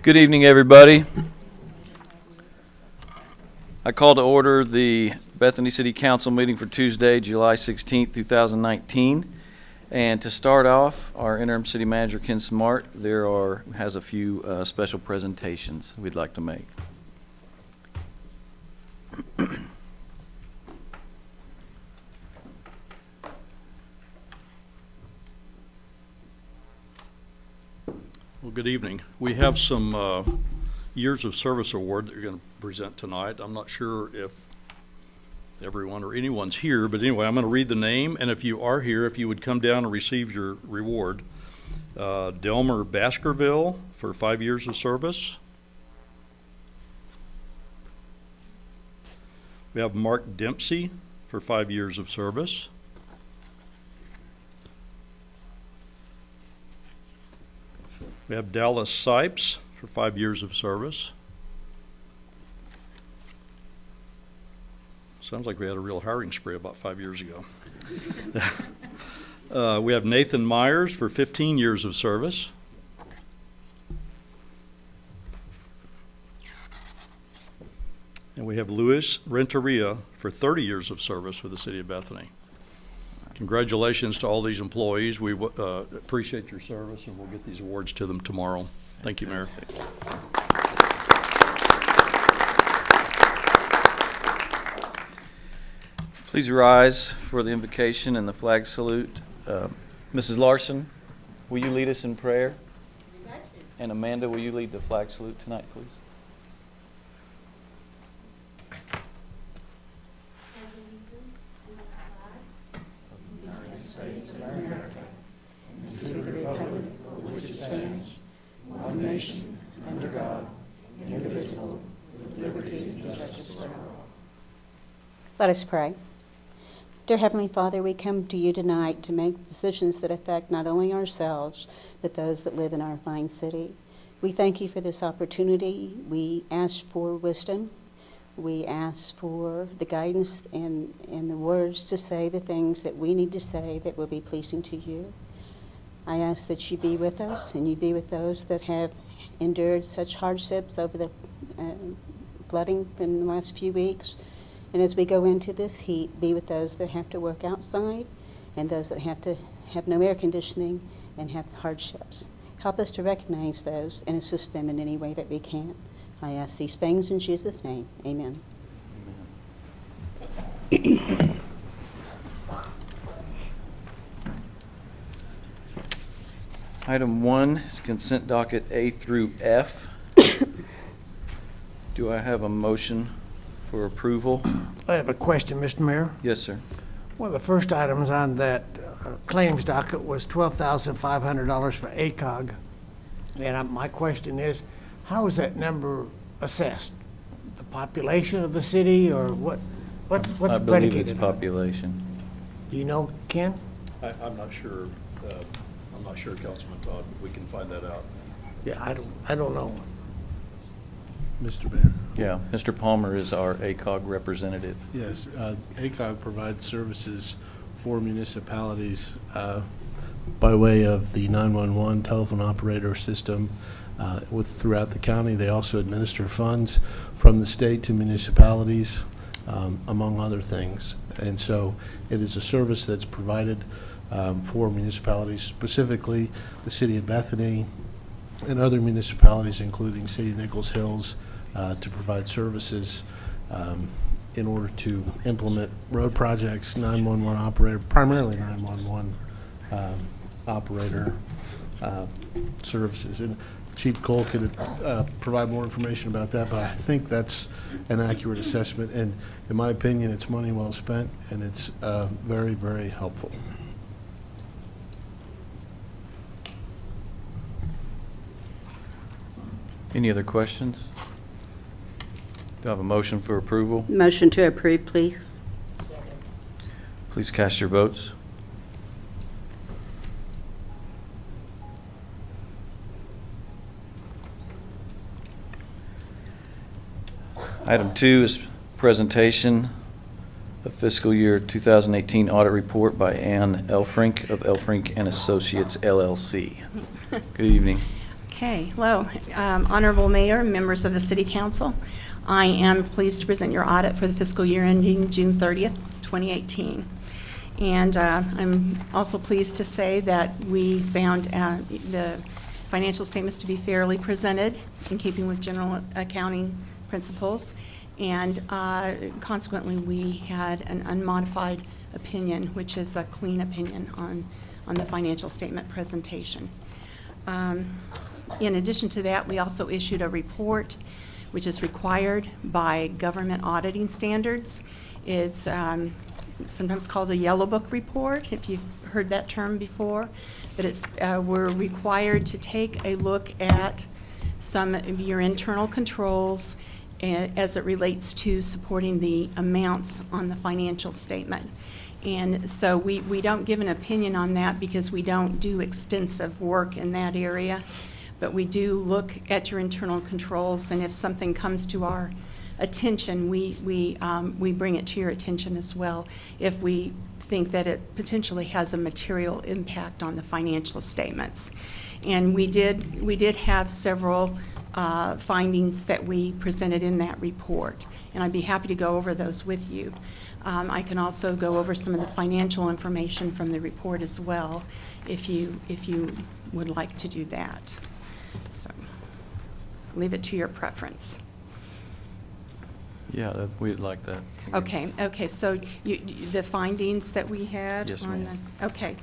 Good evening, everybody. I call to order the Bethany City Council meeting for Tuesday, July 16th, 2019. And to start off, our interim city manager, Ken Smart, has a few special presentations we'd like to make. Well, good evening. We have some years of service award that you're going to present tonight. I'm not sure if everyone or anyone's here, but anyway, I'm going to read the name, and if you are here, if you would come down and receive your reward. Delmer Baskerville for 5 years of service. We have Mark Dempsey for 5 years of service. We have Dallas Sipes for 5 years of service. Sounds like we had a real hiring spree about 5 years ago. We have Nathan Myers for 15 years of service. And we have Luis Renteria for 30 years of service with the City of Bethany. Congratulations to all these employees. We appreciate your service, and we'll get these awards to them tomorrow. Thank you, Mayor. Please rise for the invocation and the flag salute. Mrs. Larson, will you lead us in prayer? And Amanda, will you lead the flag salute tonight, please? States of America, and to the republic for which it stands, one nation, under God, indivisible, with liberty and justice for all. Let us pray. Dear Heavenly Father, we come to you tonight to make decisions that affect not only ourselves, but those that live in our fine city. We thank you for this opportunity. We ask for wisdom. We ask for the guidance and the words to say the things that we need to say that will be pleasing to you. I ask that you be with us and you be with those that have endured such hardships over the flooding from the last few weeks. And as we go into this heat, be with those that have to work outside and those that have to have no air conditioning and have hardships. Help us to recognize those and assist them in any way that we can. I ask these things in Jesus' name. Amen. Item 1 is consent docket A through F. Do I have a motion for approval? I have a question, Mr. Mayor. Yes, sir. One of the first items on that claims docket was $12,500 for ACOG. And my question is, how is that number assessed? The population of the city, or what's I believe predicated it's on it? population. Do you know, Ken? I'm not sure. I'm not sure, Councilman Todd. We can find that out. Yeah, I don't know. Mr. Mayor. Yeah, Mr. Palmer is our ACOG representative. Yes, ACOG provides services for municipalities by way of the 911 telephone operator system throughout the county. They also administer funds from the state to municipalities, among other things. And so it is a service that's provided for municipalities, specifically the City of Bethany and other municipalities, including City of Nichols Hills, to provide services in order to implement road projects, 911 operator, primarily 911 operator services. And Chief Cole could provide more information about that, but I think that's an accurate assessment. And in my opinion, it's money well spent, and it's very, very helpful. Any other questions? Do I have a motion for approval? Motion to approve, please. Please cast your votes. Item 2 is presentation of fiscal year 2018 audit report by Ann Elfrink of Elfrink and Associates, LLC. Good evening. Okay, hello, Honorable Mayor, members of the City Council. I am pleased to present your audit for the fiscal year ending June 30th, 2018. And I'm also pleased to say that we found the financial statements to be fairly presented in keeping with general accounting principles. And consequently, we had an unmodified opinion, which is a clean opinion on the financial statement presentation. In addition to that, we also issued a report which is required by government auditing standards. It's sometimes called a yellow book report, if you've heard that term before. But we're required to take a look at some of your internal controls as it relates to supporting the amounts on the financial statement. And so we don't give an opinion on that because we don't do extensive work in that area. But we do look at your internal controls, and if something comes to our attention, we bring it to your attention as well if we think that it potentially has a material impact on the financial statements. And we did have several findings that we presented in that report, and I'd be happy to go over those with you. I can also go over some of the financial information from the report as well, if you would like to do that. So, leave it to your preference. Yeah, we'd like that. Okay, so the findings that we had? Yes, on ma'am. Okay.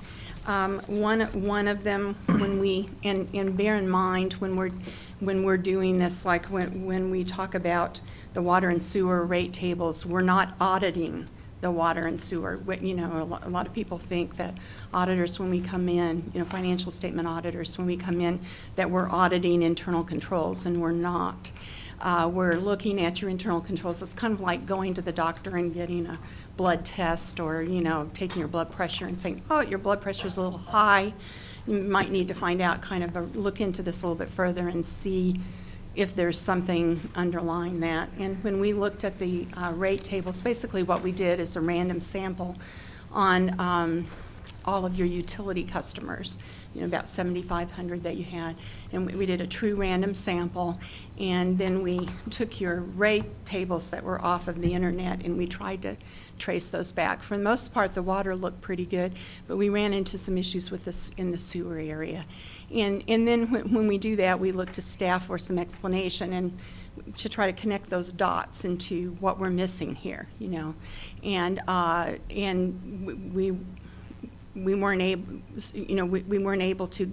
One of them, and bear in mind when we're doing this, like when we talk about the water and sewer rate tables, we're not auditing the water and sewer. A lot of people think that auditors, when we come in, financial statement auditors, when we come in, that we're auditing internal controls, and we're not. We're looking at your internal controls. It's kind of like going to the doctor and getting a blood test, or taking your blood pressure and saying, oh, your blood pressure is a little high. You might need to find out, look into this a little bit further and see if there's something underlying that. And when we looked at the rate tables, basically what we did is a random sample on all of your utility customers, about 7,500 that you had. And we did a true random sample, and then we took your rate tables that were off of the internet, and we tried to trace those back. For the most part, the water looked pretty good, but we ran into some issues with this in the sewer area. And then when we do that, we look to staff for some explanation and to try to connect those dots into what we're missing here, And we weren't able to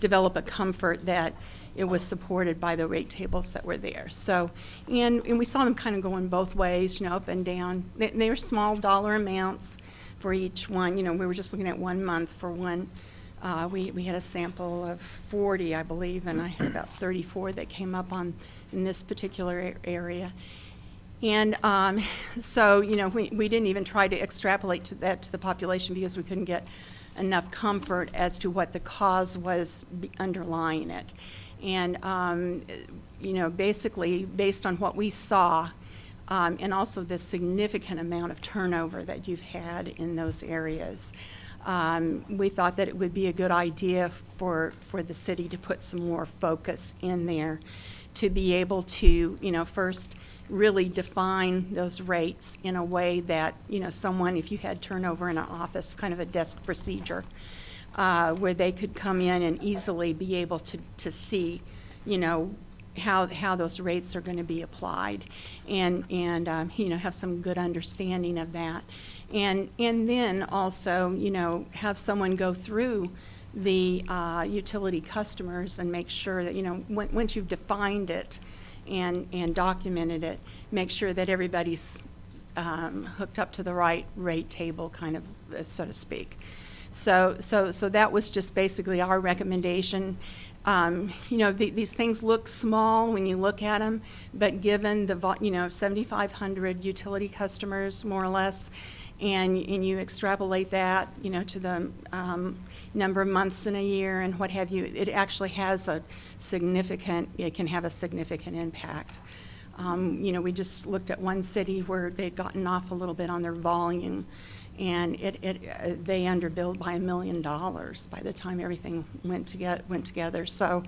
develop a comfort that it was supported by the rate tables that were there. So, and we saw them kind of going both ways, up and down. They were small dollar amounts for each one. We were just looking at 1 month for one. We had a sample of 40, I believe, and I had about 34 that came up in this particular area. And so, we didn't even try to extrapolate that to the population because we couldn't get enough comfort as to what the cause was underlying it. And, basically, based on what we saw, and also the significant amount of turnover that you've had in those areas, we thought that it would be a good idea for the city to put some more focus in there to be able to, first really define those rates in a way that, someone, if you had turnover in an office, kind of a desk procedure, where they could come in and easily be able to see, how those rates are going to be applied, and have some good understanding of that. And then also, have someone go through the utility customers and make sure that, once you've defined it and documented it, make sure that everybody's hooked up to the right rate table, kind of, so to speak. So that was just basically our recommendation. These things look small when you look at them, but given the 7,500 utility customers, more or less, and you extrapolate that, to the number of months in a year and what have you, it actually has it can have a significant impact. We just looked at one city where they'd gotten off a little bit on their volume, and they underbilled by $1 million by the time everything went together. So,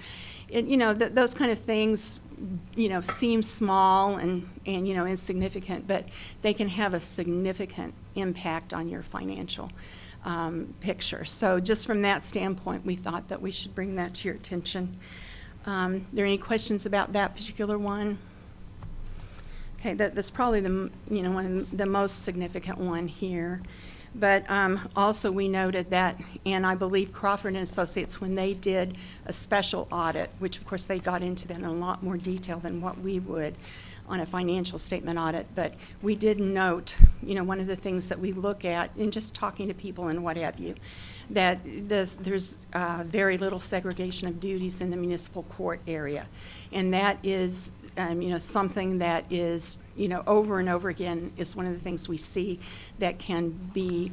those kind of things, seem small and insignificant, but they can have a significant impact on your financial picture. So just from that standpoint, we thought that we should bring that to your attention. Are there any questions about that particular one? Okay, that's probably one of the most significant one here. But also we noted that, and I believe Crawford and Associates, when they did a special audit, which of course they got into that in a lot more detail than what we would on a financial statement audit, but we did note, one of the things that we look at in just talking to people and what have you, that there's very little segregation of duties in the municipal court area. And that is, something that is, over and over again is one of the things we see that can be,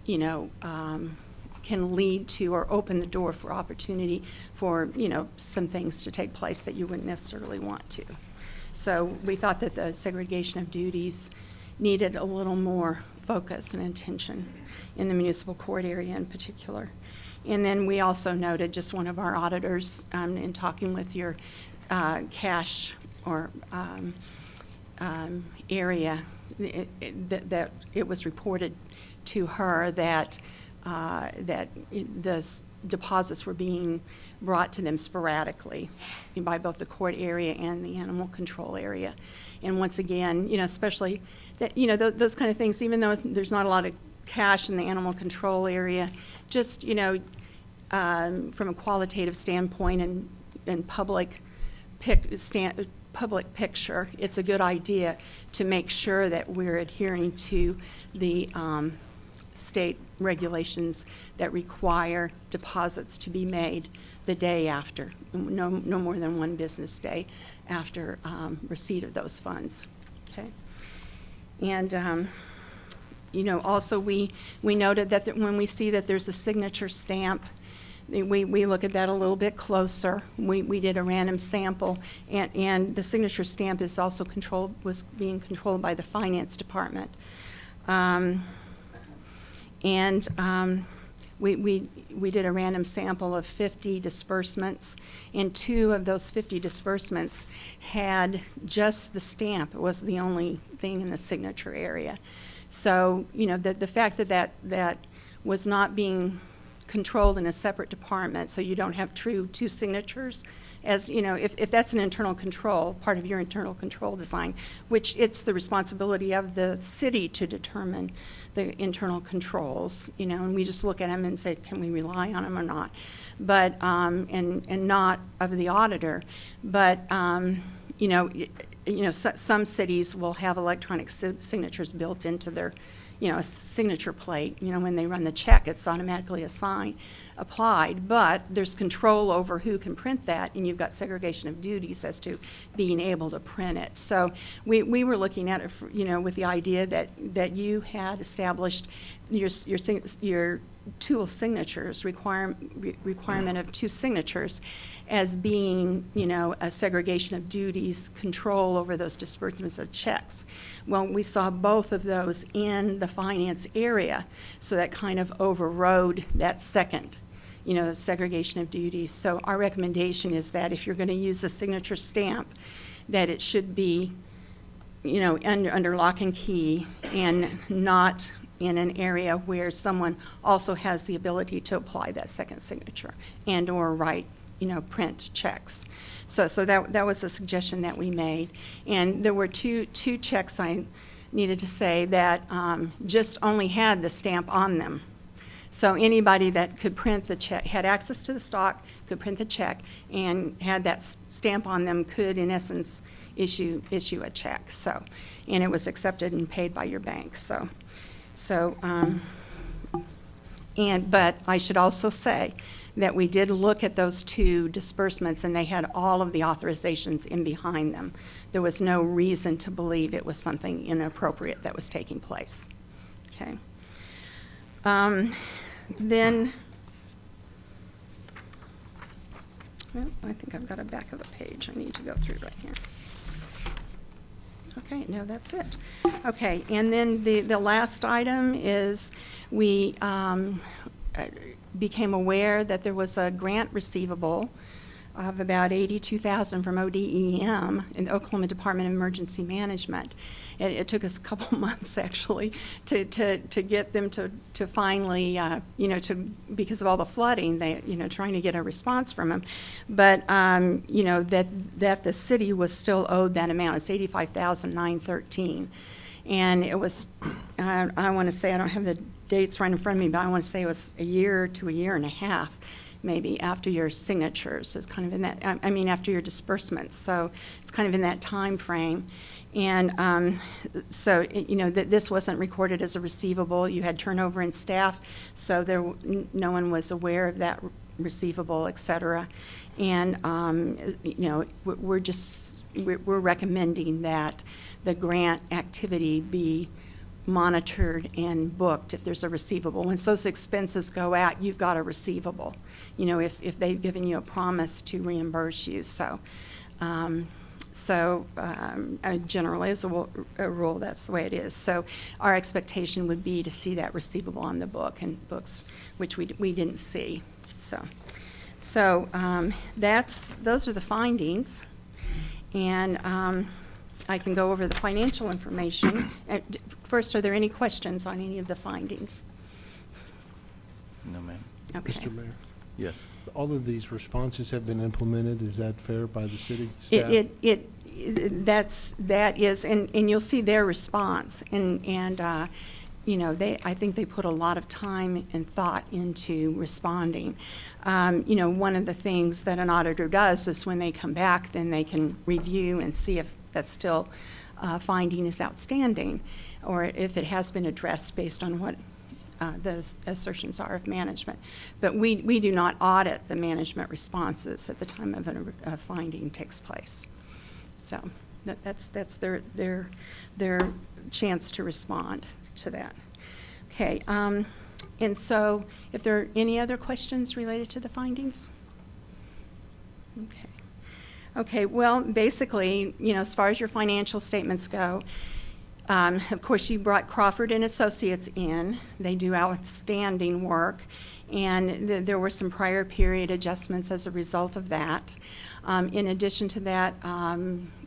can lead to or open the door for opportunity for, some things to take place that you wouldn't necessarily want to. So we thought that the segregation of duties needed a little more focus and attention in the municipal court area in particular. And then we also noted, just one of our auditors, in talking with your cash or area, that it was reported to her that the deposits were being brought to them sporadically by both the court area and the animal control area. And once again, especially that, those kind of things, even though there's not a lot of cash in the animal control area, just, from a qualitative standpoint and public picture, it's a good idea to make sure that we're adhering to the state regulations that require deposits to be made the day after, no more than one business day after receipt of those funds. Okay, and also we noted that when we see that there's a signature stamp, we look at that a little bit closer. We did a random sample, and the signature stamp is also was being controlled by the finance department. We did a random sample of 50 disbursements, and 2 of those 50 disbursements had just the stamp. It was the only thing in the signature area. So, the fact that was not being controlled in a separate department, so you don't have true 2 signatures, as if that's an internal control, part of your internal control design, which it's the responsibility of the city to determine the internal controls, and we just look at them and say, can we rely on them or not? But and not of the auditor, but some cities will have electronic signatures built into their a signature plate. When they run the check, it's automatically applied, but there's control over who can print that, and you've got segregation of duties as to being able to print it. So we were looking at it, with the idea that you had established your tool signatures, requirement of 2 signatures as being, a segregation of duties, control over those disbursements of checks. Well, we saw both of those in the finance area, so that kind of overrode that second, segregation of duties. So our recommendation is that if you're going to use a signature stamp, that it should be, under lock and key, and not in an area where someone also has the ability to apply that second signature and or write, print checks. So that was a suggestion that we made. And there were two checks I needed to say that just only had the stamp on them. So anybody that could print the check, had access to the stock, could print the check, and had that stamp on them could, in essence, issue a check. So, and it was accepted and paid by your bank. But I should also say that we did look at those 2 disbursements, and they had all of the authorizations in behind them. There was no reason to believe it was something inappropriate that was taking place. Okay. Then, well, I think I've got a back of a page I need to go through right here. Okay, no, that's it. Okay, and then the last item is we became aware that there was a grant receivable of about $82,000 from ODEM in the Oklahoma Department of Emergency Management. It took us a couple months actually to get them to finally, because of all the flooding, trying to get a response from them. But, that the city was still owed that amount. It's $85,913. And it was, I want to say, I don't have the dates right in front of me, but I want to say it was a year to a year and a half maybe after your signatures. It's kind of in that, after your disbursements. So it's kind of in that time frame. And that this wasn't recorded as a receivable. You had turnover in staff, so no one was aware of that receivable, et cetera. And, we're recommending that the grant activity be monitored and booked if there's a receivable. Once those expenses go out, you've got a receivable, if they've given you a promise to reimburse you. So, generally, as a rule, that's the way it is. So our expectation would be to see that receivable on the books, which we didn't see. So those are the findings. And I can go over the financial information. First, are there any questions on any of the findings? No, ma'am. Okay. Mr. Mayor, Yes. all of these responses have been implemented. Is that fair by the city staff? That is, and you'll see their response, and I think they put a lot of time and thought into responding. One of the things that an auditor does is when they come back, then they can review and see if that's still finding is outstanding, or if it has been addressed based on what the assertions are of management. But we do not audit the management responses at the time of a finding takes place. So that's their chance to respond to that. Okay, and so if there are any other questions related to the findings? Okay, well, basically, as far as your financial statements go, of course, you brought Crawford and Associates in. They do outstanding work, and there were some prior period adjustments as a result of that. In addition to that,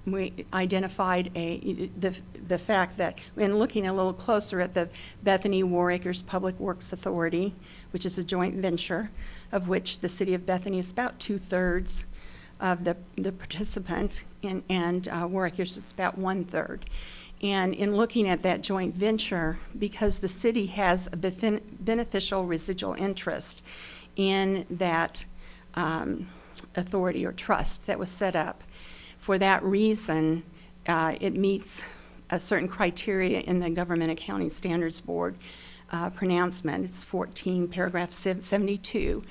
we identified the fact that, in looking a little closer at the Bethany War Acres Public Works Authority, which is a joint venture, of which the city of Bethany is about 2/3 of the participant, and War Acres is about 1/3. And in looking at that joint venture, because the city has a beneficial residual interest in that authority or trust that was set up, for that reason, it meets a certain criteria in the Government Accounting Standards Board pronouncement. It's 14, paragraph 72,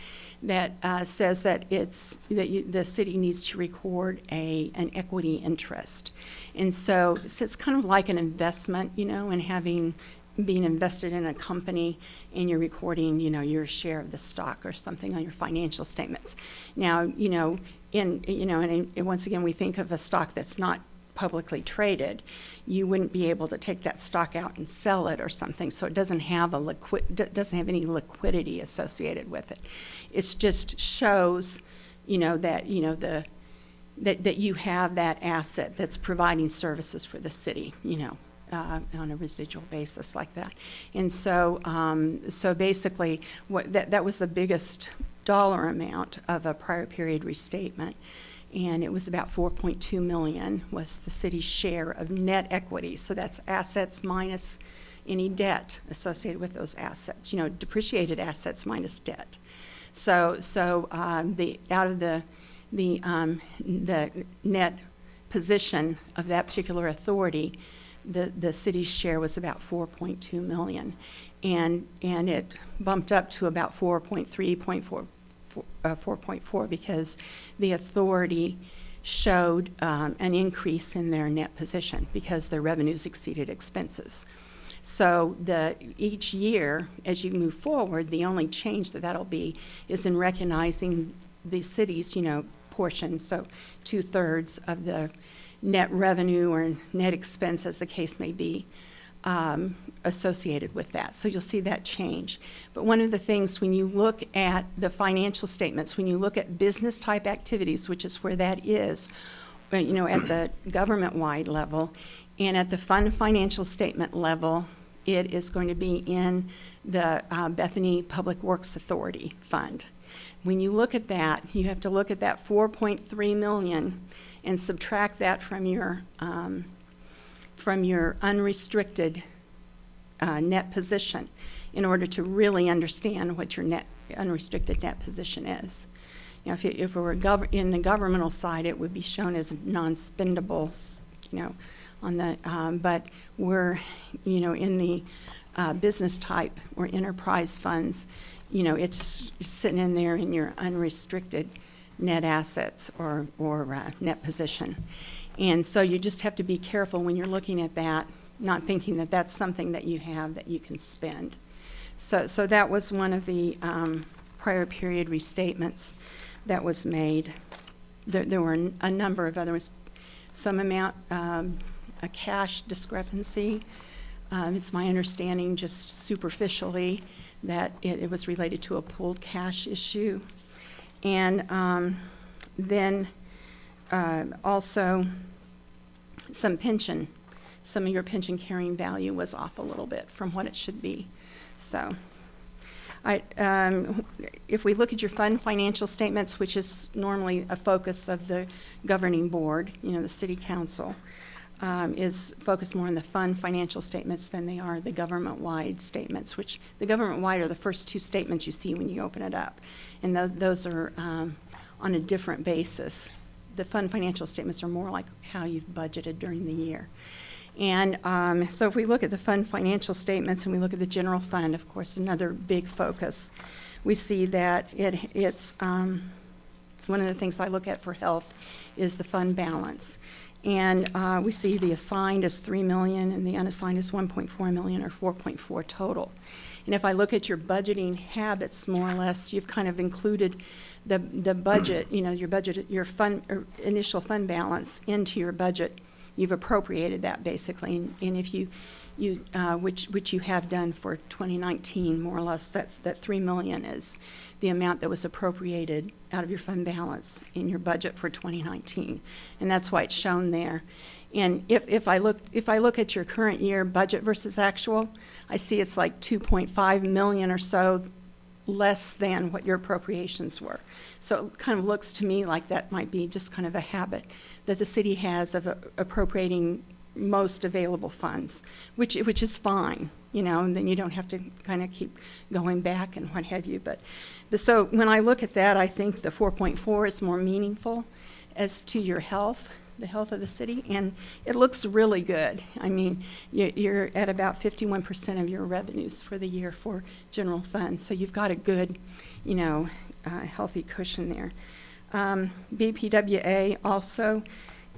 that says that the city needs to record an equity interest. And so it's kind of like an investment, in being invested in a company, and you're recording, your share of the stock or something on your financial statements. Now, and once again, we think of a stock that's not publicly traded, you wouldn't be able to take that stock out and sell it or something, so it doesn't have any liquidity associated with it. It just shows, that you have that asset that's providing services for the city, on a residual basis like that. And so, basically, that was the biggest dollar amount of a prior period restatement. And it was about $4.2 million was the city's share of net equity. So that's assets minus any debt associated with those assets. Depreciated assets minus debt. So out of the net position of that particular authority, the city's share was about $4.2 million, and it bumped up to about 4.4 because the authority showed an increase in their net position because their revenues exceeded expenses. So each year, as you move forward, the only change that'll be is in recognizing the city's, portion, so 2/3 of the net revenue or net expense, as the case may be, associated with that. So you'll see that change. But one of the things, when you look at the financial statements, when you look at business type activities, which is where that is, at the government-wide level, and at the fund financial statement level, it is going to be in the Bethany Public Works Authority Fund. When you look at that, you have to look at that $4.3 million and subtract that from your unrestricted net position in order to really understand what your unrestricted net position is. If it were in the governmental side, it would be shown as non-spendables, on the, but we're, in the business type or enterprise funds, it's sitting in there in your unrestricted net assets or net position. And so you just have to be careful when you're looking at that, not thinking that that's something that you have that you can spend. So that was one of the prior period restatements that was made. There were a number of others. Some amount, a cash discrepancy. It's my understanding, just superficially, that it was related to a pooled cash issue. And then also some of your pension carrying value was off a little bit from what it should be. So if we look at your fund financial statements, which is normally a focus of the governing board, the city council, is focused more on the fund financial statements than they are the government-wide statements, which the government-wide are the first two statements you see when you open it up. And those are on a different basis. The fund financial statements are more like how you've budgeted during the year. And so if we look at the fund financial statements and we look at the general fund, of course, another big focus, we see that it's one of the things I look at for health is the fund balance. And we see the assigned is $3 million and the unassigned is $1.4 million, or 4.4 total. And if I look at your budgeting habits, more or less, you've kind of included the budget, your budget, your fund, or initial fund balance into your budget. You've appropriated that basically, and if you which you have done for 2019, more or less, that $3 million is the amount that was appropriated out of your fund balance in your budget for 2019, and that's why it's shown there. And if I look at your current year budget versus actual, I see it's like 2.5 million or so less than what your appropriations were. So it kind of looks to me like that might be just kind of a habit that the city has of appropriating most available funds, which is fine, and then you don't have to kind of keep going back and what have you. But so when I look at that, I think the 4.4 is more meaningful as to your health, the health of the city, and it looks really good. I mean, you're at about 51% of your revenues for the year for general funds, so you've got a good, healthy cushion there. BPWA also,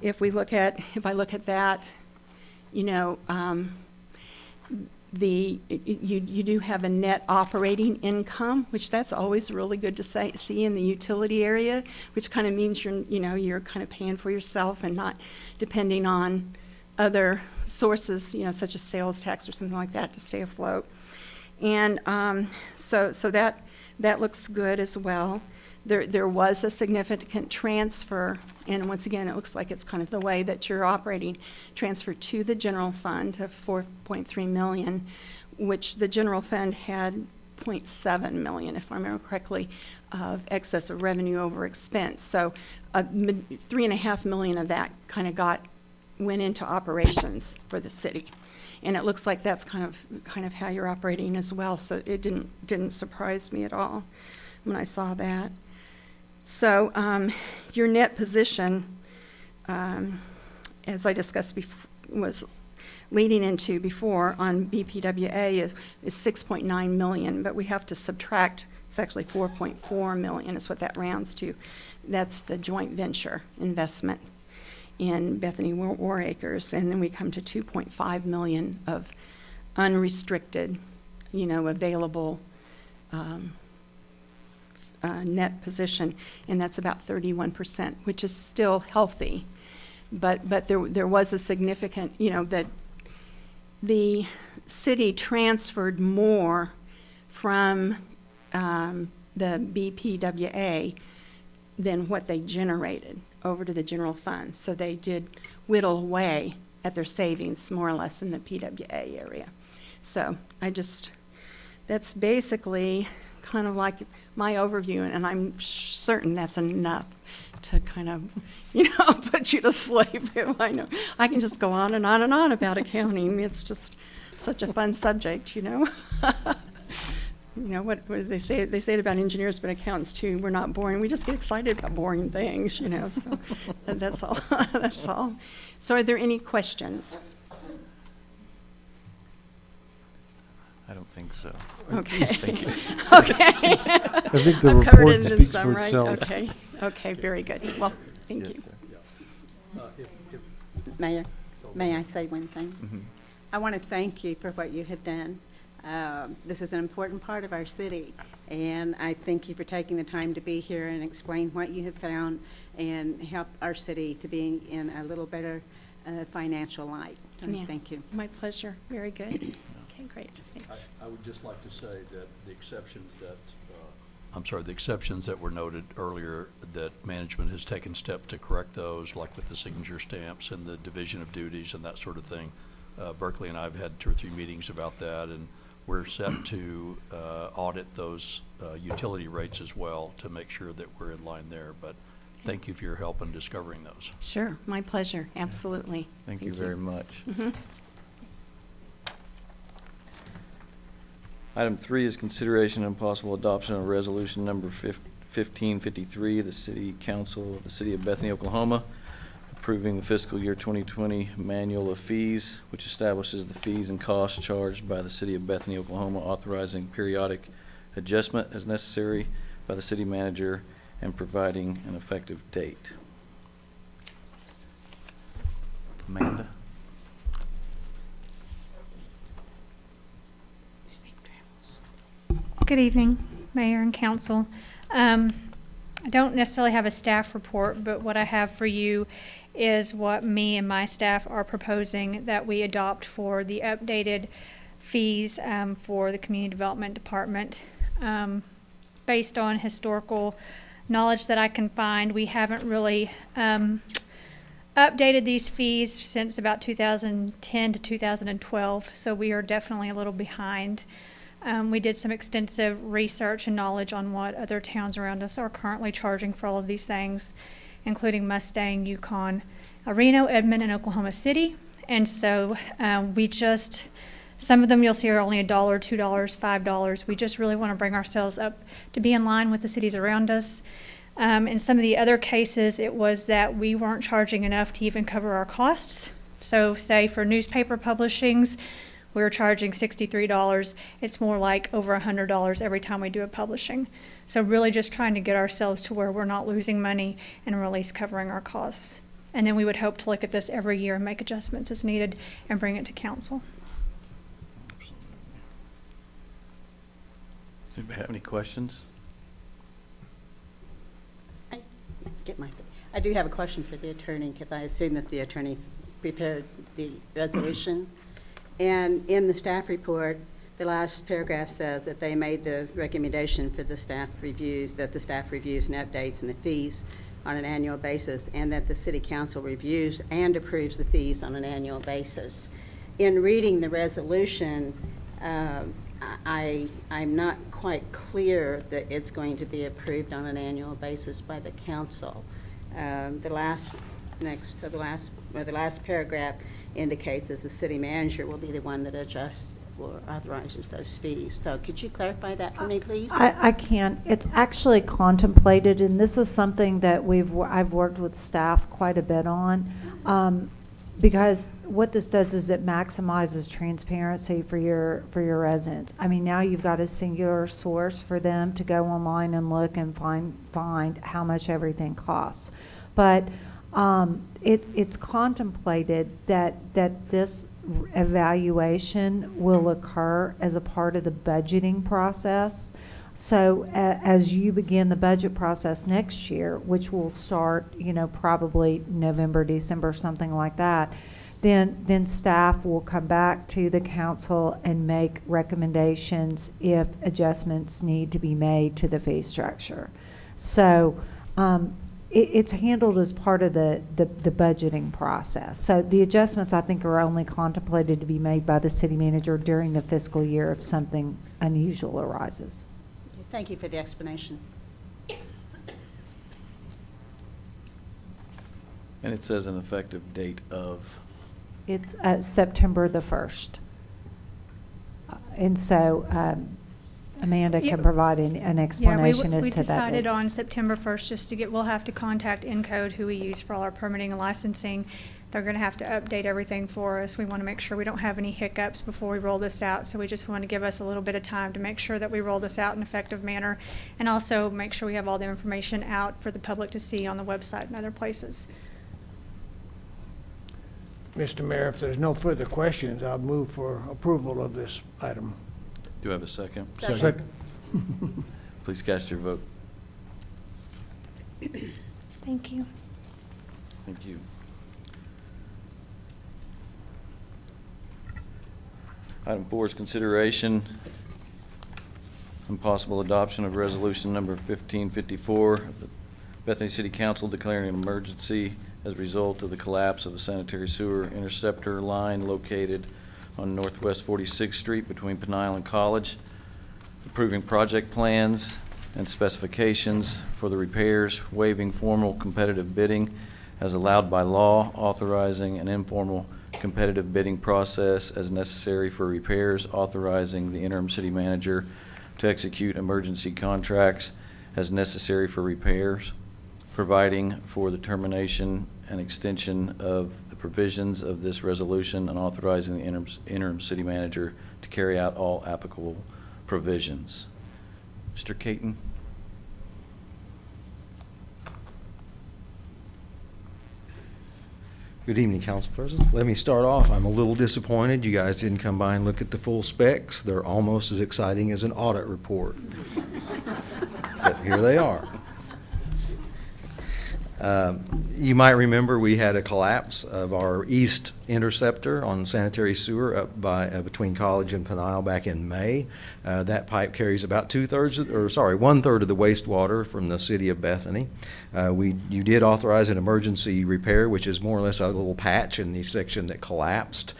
if I look at that, you do have a net operating income, which that's always really good to see in the utility area, which kind of means you're kind of paying for yourself and not depending on other sources, such as sales tax or something like that to stay afloat. And so that looks good as well. There was a significant transfer, and once again, it looks like it's kind of the way that you're operating, transfer to the general fund of $4.3 million, which the general fund had $0.7 million, if I remember correctly, of excess of revenue over expense. So $3.5 million of that kind of went into operations for the city. And it looks like that's kind of how you're operating as well. So it didn't surprise me at all when I saw that. So your net position, as I discussed before, was leading into before on BPWA is 6.9 million, but we have to subtract, it's actually 4.4 million is what that rounds to. That's the joint venture investment in Bethany War Acres, and then we come to 2.5 million of unrestricted, available net position, and that's about 31%, which is still healthy. But there was a significant, that the city transferred more from the BPWA than what they generated over to the general fund. So they did whittle away at their savings more or less in the PWA area. So that's basically kind of like my overview, and I'm certain that's enough to kind of, put you to sleep. I know I can just go on and on and on about accounting. It's just such a fun subject, What do they say? They say it about engineers, but accountants too. We're not boring. We just get excited about boring things, So that's all. That's all. So, are there any questions? I don't think so. Okay. Thank you. Okay. I think the I've covered report it in speaks some, for right? itself. Okay. Okay. Very good. Well, thank you. Mayor, may I say one thing? Mm-hmm. I want to thank you for what you have done. This is an important part of our city, and I thank you for taking the time to be here and explain what you have found and help our city to be in a little better financial light. So Yeah. thank you. My pleasure. Very good. Okay. Great. Thanks. I would just like to say that the exceptions that were noted earlier, that management has taken steps to correct those, like with the signature stamps and the division of duties and that sort of thing. Berkeley and I have had 2 or 3 meetings about that, and we're set to audit those utility rates as well to make sure that we're in line there. But thank you for your help in discovering those. Sure. My pleasure. Absolutely. Thank you very much. Item 3 is consideration and possible adoption of resolution number 1553, the City Council of the City of Bethany, Oklahoma, approving the fiscal year 2020 manual of fees, which establishes the fees and costs charged by the City of Bethany, Oklahoma, authorizing periodic adjustment as necessary by the city manager, and providing an effective date. Amanda? Good evening, Mayor and Council. I don't necessarily have a staff report, but what I have for you is what me and my staff are proposing that we adopt for the updated fees for the Community Development Department. Based on historical knowledge that I can find, we haven't really updated these fees since about 2010 to 2012, so we are definitely a little behind. We did some extensive research and knowledge on what other towns around us are currently charging for all of these things, including Mustang, Yukon, Reno, Edmond, and Oklahoma City. And so some of them you'll see are only $1, $2, $5. We just really want to bring ourselves up to be in line with the cities around us. In some of the other cases, it was that we weren't charging enough to even cover our costs. So say for newspaper publishings, we were charging $63. It's more like over $100 every time we do a publishing. So really just trying to get ourselves to where we're not losing money and really covering our costs. And then we would hope to look at this every year and make adjustments as needed and bring it to council. Does anybody have any questions? I do have a question for the attorney, because I assume that the attorney prepared the resolution. And in the staff report, the last paragraph says that they made the recommendation for the staff reviews, that the staff reviews and updates and the fees on an annual basis, and that the city council reviews and approves the fees on an annual basis. In reading the resolution, I'm not quite clear that it's going to be approved on an annual basis by the council. The last paragraph indicates that the city manager will be the one that adjusts or authorizes those fees. So could you clarify that for me, please? I can. It's actually contemplated, and this is something that I've worked with staff quite a bit on, because what this does is it maximizes transparency for your residents. I mean, now you've got a singular source for them to go online and look and find how much everything costs. But it's contemplated that this evaluation will occur as a part of the budgeting process. So as you begin the budget process next year, which will start, probably November, December, something like that, then staff will come back to the council and make recommendations if adjustments need to be made to the fee structure. So it's handled as part of the budgeting process. So the adjustments, I think, are only contemplated to be made by the city manager during the fiscal year if something unusual arises. Thank you for the explanation. And it says an effective date of, It's September the 1st. And so Amanda Yeah. can provide an explanation Yeah, as we to that. decided date. on September 1st just to we'll have to contact Encode, who we use for all our permitting and licensing. They're going to have to update everything for us. We want to make sure we don't have any hiccups before we roll this out. So we just want to give us a little bit of time to make sure that we roll this out in an effective manner, and also make sure we have all the information out for the public to see on the website and other places. Mr. Mayor, if there's no further questions, I'll move for approval of this item. do I have a second? Second. Please cast your vote. Thank you. Thank you. Item 4 is consideration and possible adoption of resolution number 1554 of the Bethany City Council declaring an emergency as a result of the collapse of a sanitary sewer interceptor line located on Northwest 46th Street between Peniel and College, approving project plans and specifications for the repairs, waiving formal competitive bidding as allowed by law, authorizing an informal competitive bidding process as necessary for repairs, authorizing the interim city manager to execute emergency contracts as necessary for repairs, providing for the termination and extension of the provisions of this resolution, and authorizing the interim city manager to carry out all applicable provisions. Mr. Caton? Good evening, Council President. Let me start off. I'm a little disappointed you guys didn't come by and look at the full specs. They're almost as exciting as an audit report. But here they are. You might remember we had a collapse of our east interceptor on sanitary sewer up by between College and Peniel back in May. That pipe carries about one-third of the wastewater from the city of Bethany. You did authorize an emergency repair, which is more or less a little patch in the section that collapsed.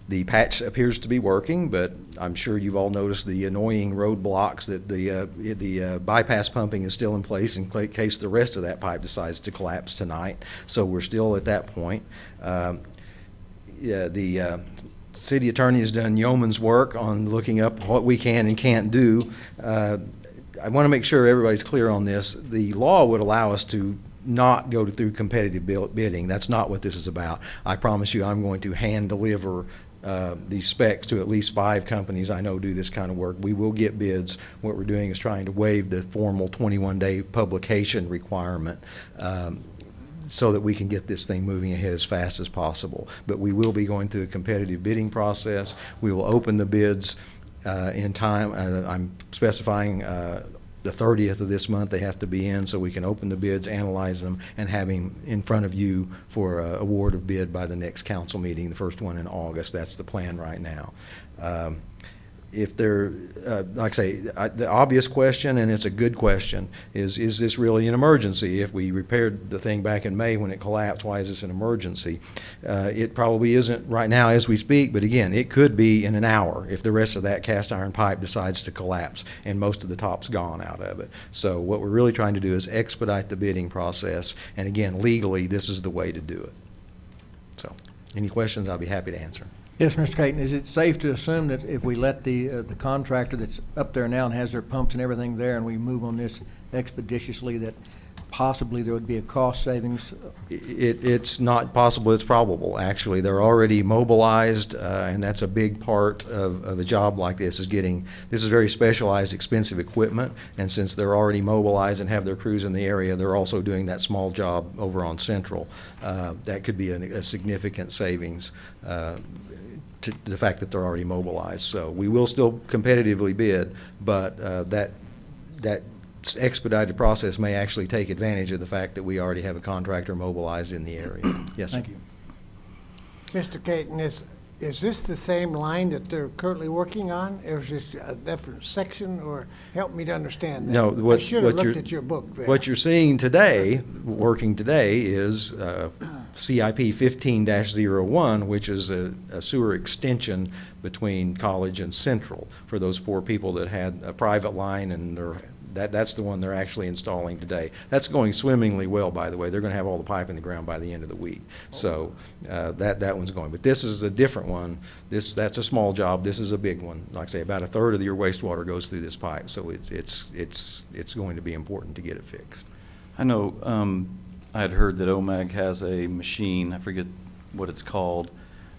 The patch appears to be working, but I'm sure you've all noticed the annoying roadblocks that the bypass pumping is still in place in case the rest of that pipe decides to collapse tonight. So we're still at that point. The city attorney has done yeoman's work on looking up what we can and can't do. I want to make sure everybody's clear on this. The law would allow us to not go through competitive bidding. That's not what this is about. I promise you I'm going to hand deliver these specs to at least 5 companies I know do this kind of work. We will get bids. What we're doing is trying to waive the formal 21-day publication requirement so that we can get this thing moving ahead as fast as possible. But we will be going through a competitive bidding process. We will open the bids in time. I'm specifying the 30th of this month they have to be in, so we can open the bids, analyze them, and have him in front of you for award of bid by the next council meeting, the first one in August. That's the plan right now. If there, like I say, the obvious question, and it's a good question, is this really an emergency? If we repaired the thing back in May when it collapsed, why is this an emergency? It probably isn't right now as we speak, but again, it could be in an hour if the rest of that cast iron pipe decides to collapse and most of the top's gone out of it. So what we're really trying to do is expedite the bidding process, and again, legally, this is the way to do it. So, any questions, I'll be happy to answer. Yes, Mr. Caton, is it safe to assume that if we let the contractor that's up there now and has their pumps and everything there, and we move on this expeditiously, that possibly there would be a cost savings? It's not possible, it's probable, actually. They're already mobilized, and that's a big part of a job like this, is this is very specialized, expensive equipment, and since they're already mobilized and have their crews in the area, they're also doing that small job over on Central. That could be a significant savings to the fact that they're already mobilized. So we will still competitively bid, but that expedited process may actually take advantage of the fact that we already have a contractor mobilized in the area. Yes, sir. Thank you. Mr. Caton, is this the same line that they're currently working on? Or is this a different section, or help me to understand that? No, I should have looked at your book there. What you're seeing today, working today, is CIP 15-01, which is a sewer extension between College and Central for those poor people that had a private line, and that's the one they're actually installing today. That's going swimmingly well, by the way. They're going to have all the pipe in the ground by the end of the week. So that one's going. But this is a different one. That's a small job. This is a big one. Like I say, about a third of your wastewater goes through this pipe. So it's going to be important to get it fixed. I know I had heard that OMAG has a machine, I forget what it's called,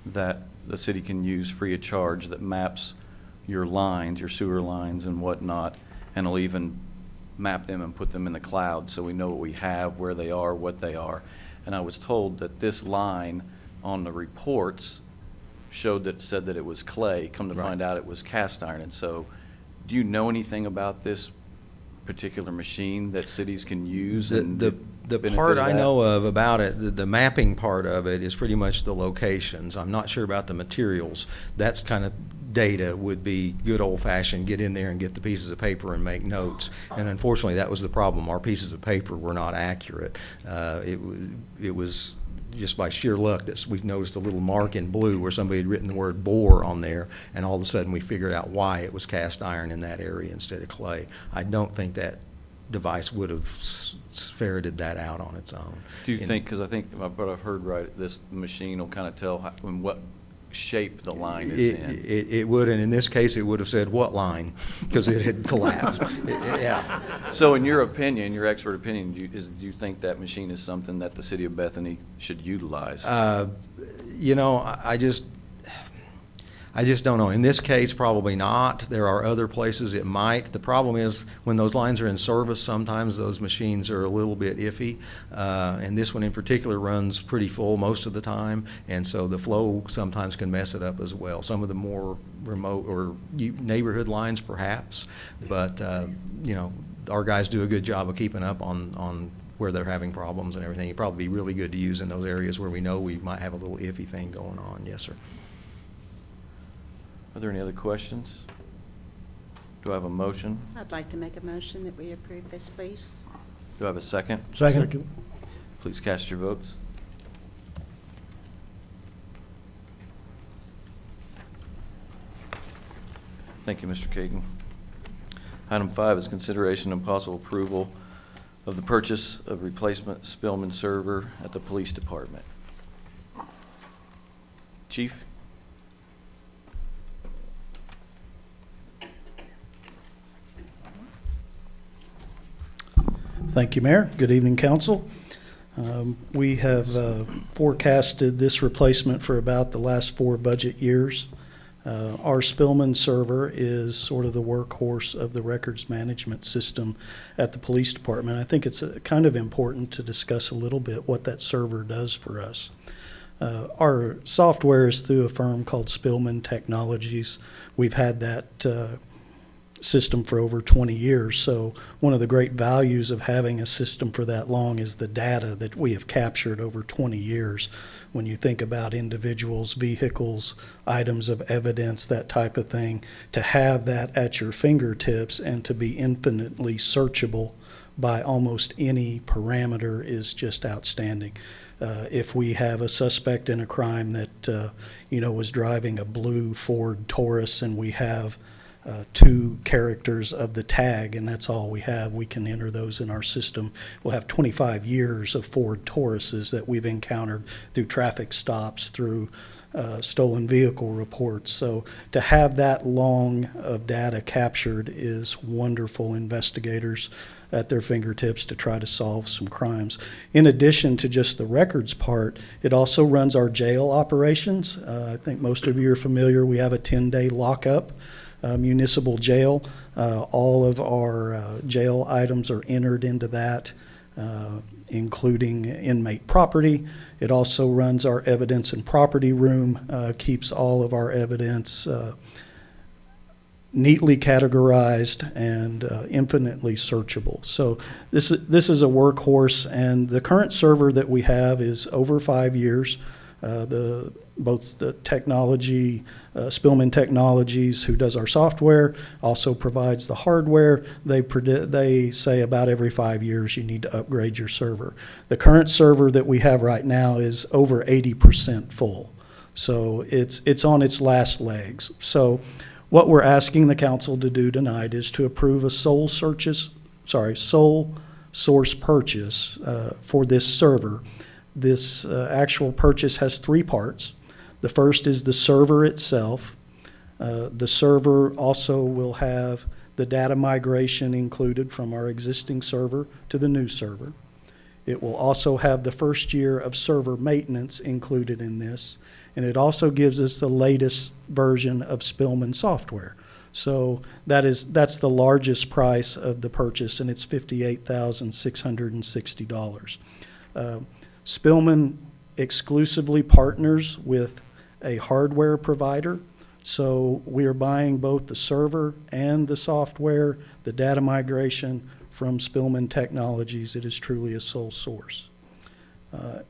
that the city can use free of charge that maps your lines, your sewer lines and whatnot, and it'll even map them and put them in the cloud so we know what we have, where they are, what they are. And I was told that this line on the reports said that it was clay. Come to find out it was cast iron. And so, do you know anything about this particular machine that cities can use? The part I know of about it, the mapping part of it is pretty much the locations. I'm not sure about the materials. That's kind of data would be good old-fashioned, get in there and get the pieces of paper and make notes. And unfortunately, that was the problem. Our pieces of paper were not accurate. It was just by sheer luck that we've noticed a little mark in blue where somebody had written the word bore on there, and all of a sudden we figured out why it was cast iron in that area instead of clay. I don't think that device would have ferreted that out on its own. Do you think, because I think what I've heard right, this machine will kind of tell in what shape the line is in? It would, and in this case, it would have said what line, because it had collapsed. Yeah. So in your opinion, your expert opinion, do you think that machine is something that the city of Bethany should utilize? You know, I just don't know. In this case, probably not. There are other places it might. The problem is when those lines are in service, sometimes those machines are a little bit iffy. And this one in particular runs pretty full most of the time, and so the flow sometimes can mess it up as well. Some of the more remote or neighborhood lines perhaps, but you know, our guys do a good job of keeping up on where they're having problems and everything. It'd probably be really good to use in those areas where we know we might have a little iffy thing going on. Yes, sir. Are there any other questions? Do I have a motion? I'd like to make a motion that we approve this, please. Do I have a second? Second. Please cast your votes. Thank you, Mr. Caton. Item 5 is consideration and possible approval of the purchase of replacement Spillman server at the police department. Chief? Thank you, Mayor. Good evening, Council. We have forecasted this replacement for about the last 4 budget years. Our Spillman server is sort of the workhorse of the records management system at the police department. I think it's kind of important to discuss a little bit what that server does for us. Our software is through a firm called Spillman Technologies. We've had that system for over 20 years. So one of the great values of having a system for that long is the data that we have captured over 20 years. When you think about individuals, vehicles, items of evidence, that type of thing, to have that at your fingertips and to be infinitely searchable by almost any parameter is just outstanding. If we have a suspect in a crime that was driving a blue Ford Taurus and we have 2 characters of the tag, and that's all we have, we can enter those in our system. We'll have 25 years of Ford Tauruses that we've encountered through traffic stops, through stolen vehicle reports. So to have that long of data captured is wonderful. Investigators at their fingertips to try to solve some crimes. In addition to just the records part, it also runs our jail operations. I think most of you are familiar. We have a 10-day lockup. Municipal jail. All of our jail items are entered into that. including inmate property. It also runs our evidence and property room, keeps all of our evidence neatly categorized and infinitely searchable. So this is a workhorse, and the current server that we have is over 5 years. Both the technology, Spillman Technologies, who does our software, also provides the hardware. They say about every 5 years you need to upgrade your server. The current server that we have right now is over 80% full. So it's on its last legs. So what we're asking the council to do tonight is to approve a sole source purchase for this server. This actual purchase has 3 parts. The first is the server itself. The server also will have the data migration included from our existing server to the new server. It will also have the first year of server maintenance included in this, and it also gives us the latest version of Spillman software. So that's the largest price of the purchase, and it's $58,660. Spillman exclusively partners with a hardware provider, so we are buying both the server and the software, the data migration from Spillman Technologies. It is truly a sole source.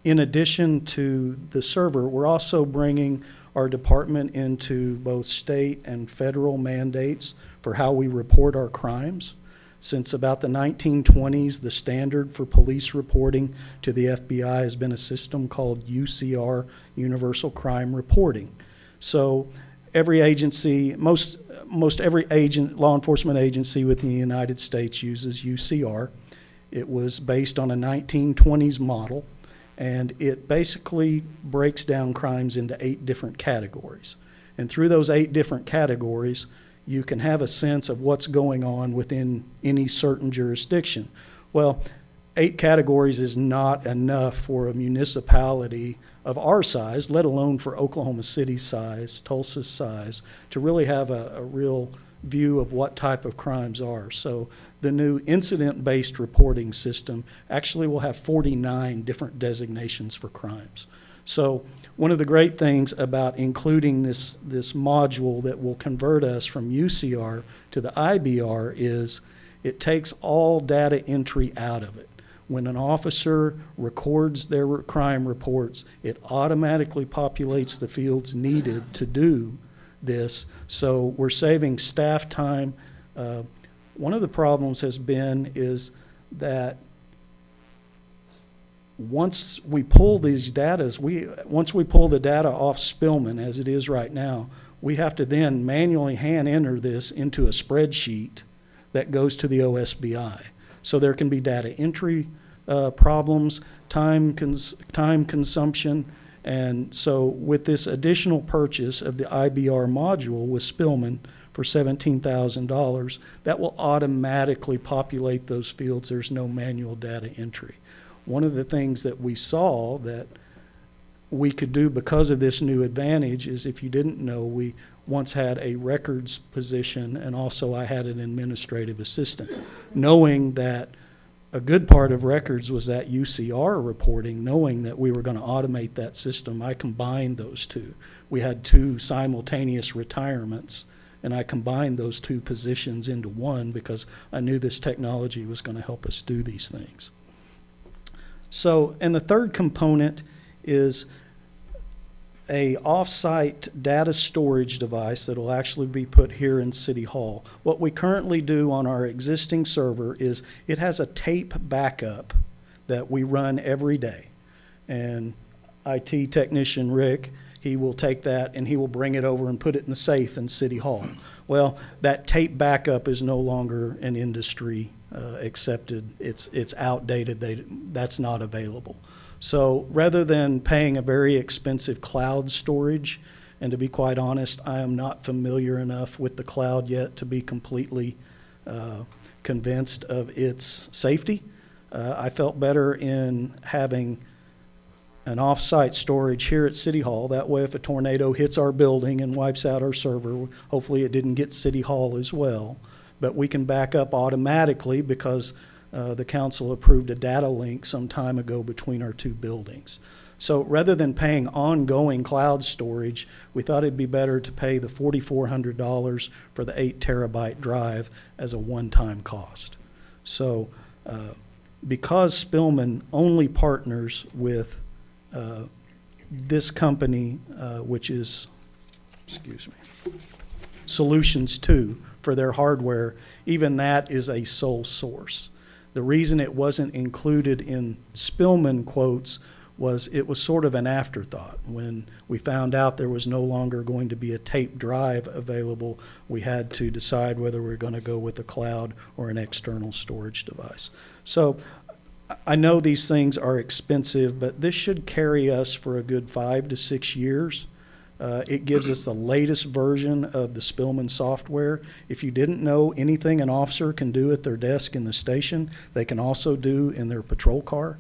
In addition to the server, we're also bringing our department into both state and federal mandates for how we report our crimes. Since about the 1920s, the standard for police reporting to the FBI has been a system called UCR, Universal Crime Reporting. So every agency, most every law enforcement agency within the United States uses UCR. It was based on a 1920s model, and it basically breaks down crimes into 8 different categories. And through those 8 different categories, you can have a sense of what's going on within any certain jurisdiction. Well, 8 categories is not enough for a municipality of our size, let alone for Oklahoma City's size, Tulsa's size, to really have a real view of what type of crimes are. So the new incident-based reporting system actually will have 49 different designations for crimes. So one of the great things about including this module that will convert us from UCR to the IBR is it takes all data entry out of it. When an officer records their crime reports, it automatically populates the fields needed to do this. So we're saving staff time. One of the problems has been is that once we pull these once we pull the data off Spillman, as it is right now, we have to then manually hand enter this into a spreadsheet that goes to the OSBI. So there can be data entry problems, time consumption, and so with this additional purchase of the IBR module with Spillman for $17,000, that will automatically populate those fields. There's no manual data entry. One of the things that we saw that we could do because of this new advantage is, if you didn't know, we once had a records position, and also I had an administrative assistant. Knowing that a good part of records was that UCR reporting, knowing that we were going to automate that system, I combined those two. We had 2 simultaneous retirements, and I combined those 2 positions into one because I knew this technology was going to help us do these things. So, and the third component is a off-site data storage device that will actually be put here in City Hall. What we currently do on our existing server is it has a tape backup that we run every day. And IT technician Rick, he will take that and he will bring it over and put it in the safe in City Hall. Well, that tape backup is no longer an industry accepted. It's outdated. That's not available. So rather than paying a very expensive cloud storage, and to be quite honest, I am not familiar enough with the cloud yet to be completely convinced of its safety, I felt better in having an off-site storage here at City Hall. That way, if a tornado hits our building and wipes out our server, hopefully it didn't get City Hall as well, but we can back up automatically because the council approved a data link some time ago between our two buildings. So rather than paying ongoing cloud storage, we thought it'd be better to pay the $4,400 for the 8 terabyte drive as a one-time cost. So because Spillman only partners with this company, which is, Solutions 2 for their hardware, even that is a sole source. The reason it wasn't included in Spillman quotes was it was sort of an afterthought. When we found out there was no longer going to be a tape drive available, we had to decide whether we were going to go with the cloud or an external storage device. So I know these things are expensive, but this should carry us for a good 5 to 6 years. It gives us the latest version of the Spillman software. If you didn't know, anything an officer can do at their desk in the station, they can also do in their patrol car,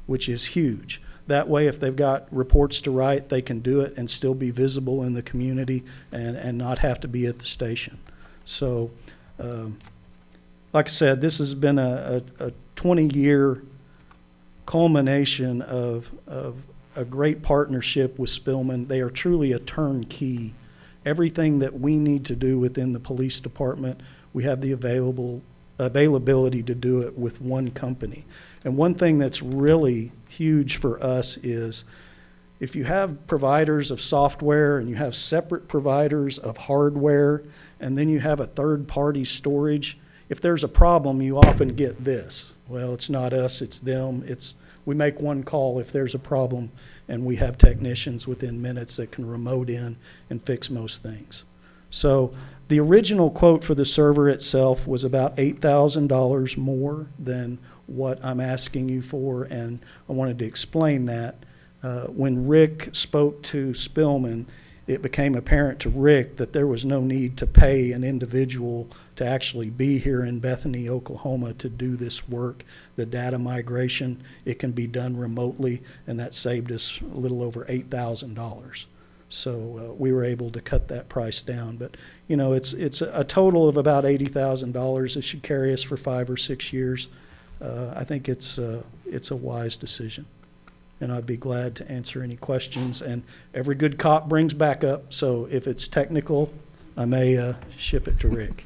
which is huge. That way, if they've got reports to write, they can do it and still be visible in the community and not have to be at the station. So, like I said, this has been a 20-year culmination of a great partnership with Spillman. They are truly a turnkey. Everything that we need to do within the police department, we have the availability to do it with one company. And one thing that's really huge for us is if you have providers of software and you have separate providers of hardware and then you have a third-party storage, if there's a problem, you often get this. Well, it's not us, it's them. We make one call if there's a problem, and we have technicians within minutes that can remote in and fix most things. So the original quote for the server itself was about $8,000 more than what I'm asking you for, and I wanted to explain that. When Rick spoke to Spillman, it became apparent to Rick that there was no need to pay an individual to actually be here in Bethany, Oklahoma to do this work. The data migration, it can be done remotely, and that saved us a little over $8,000. So we were able to cut that price down. But, you know, it's a total of about $80,000. It should carry us for 5 or 6 years. I think it's a wise decision. And I'd be glad to answer any questions. And every good cop brings backup, so if it's technical, I may ship it to Rick.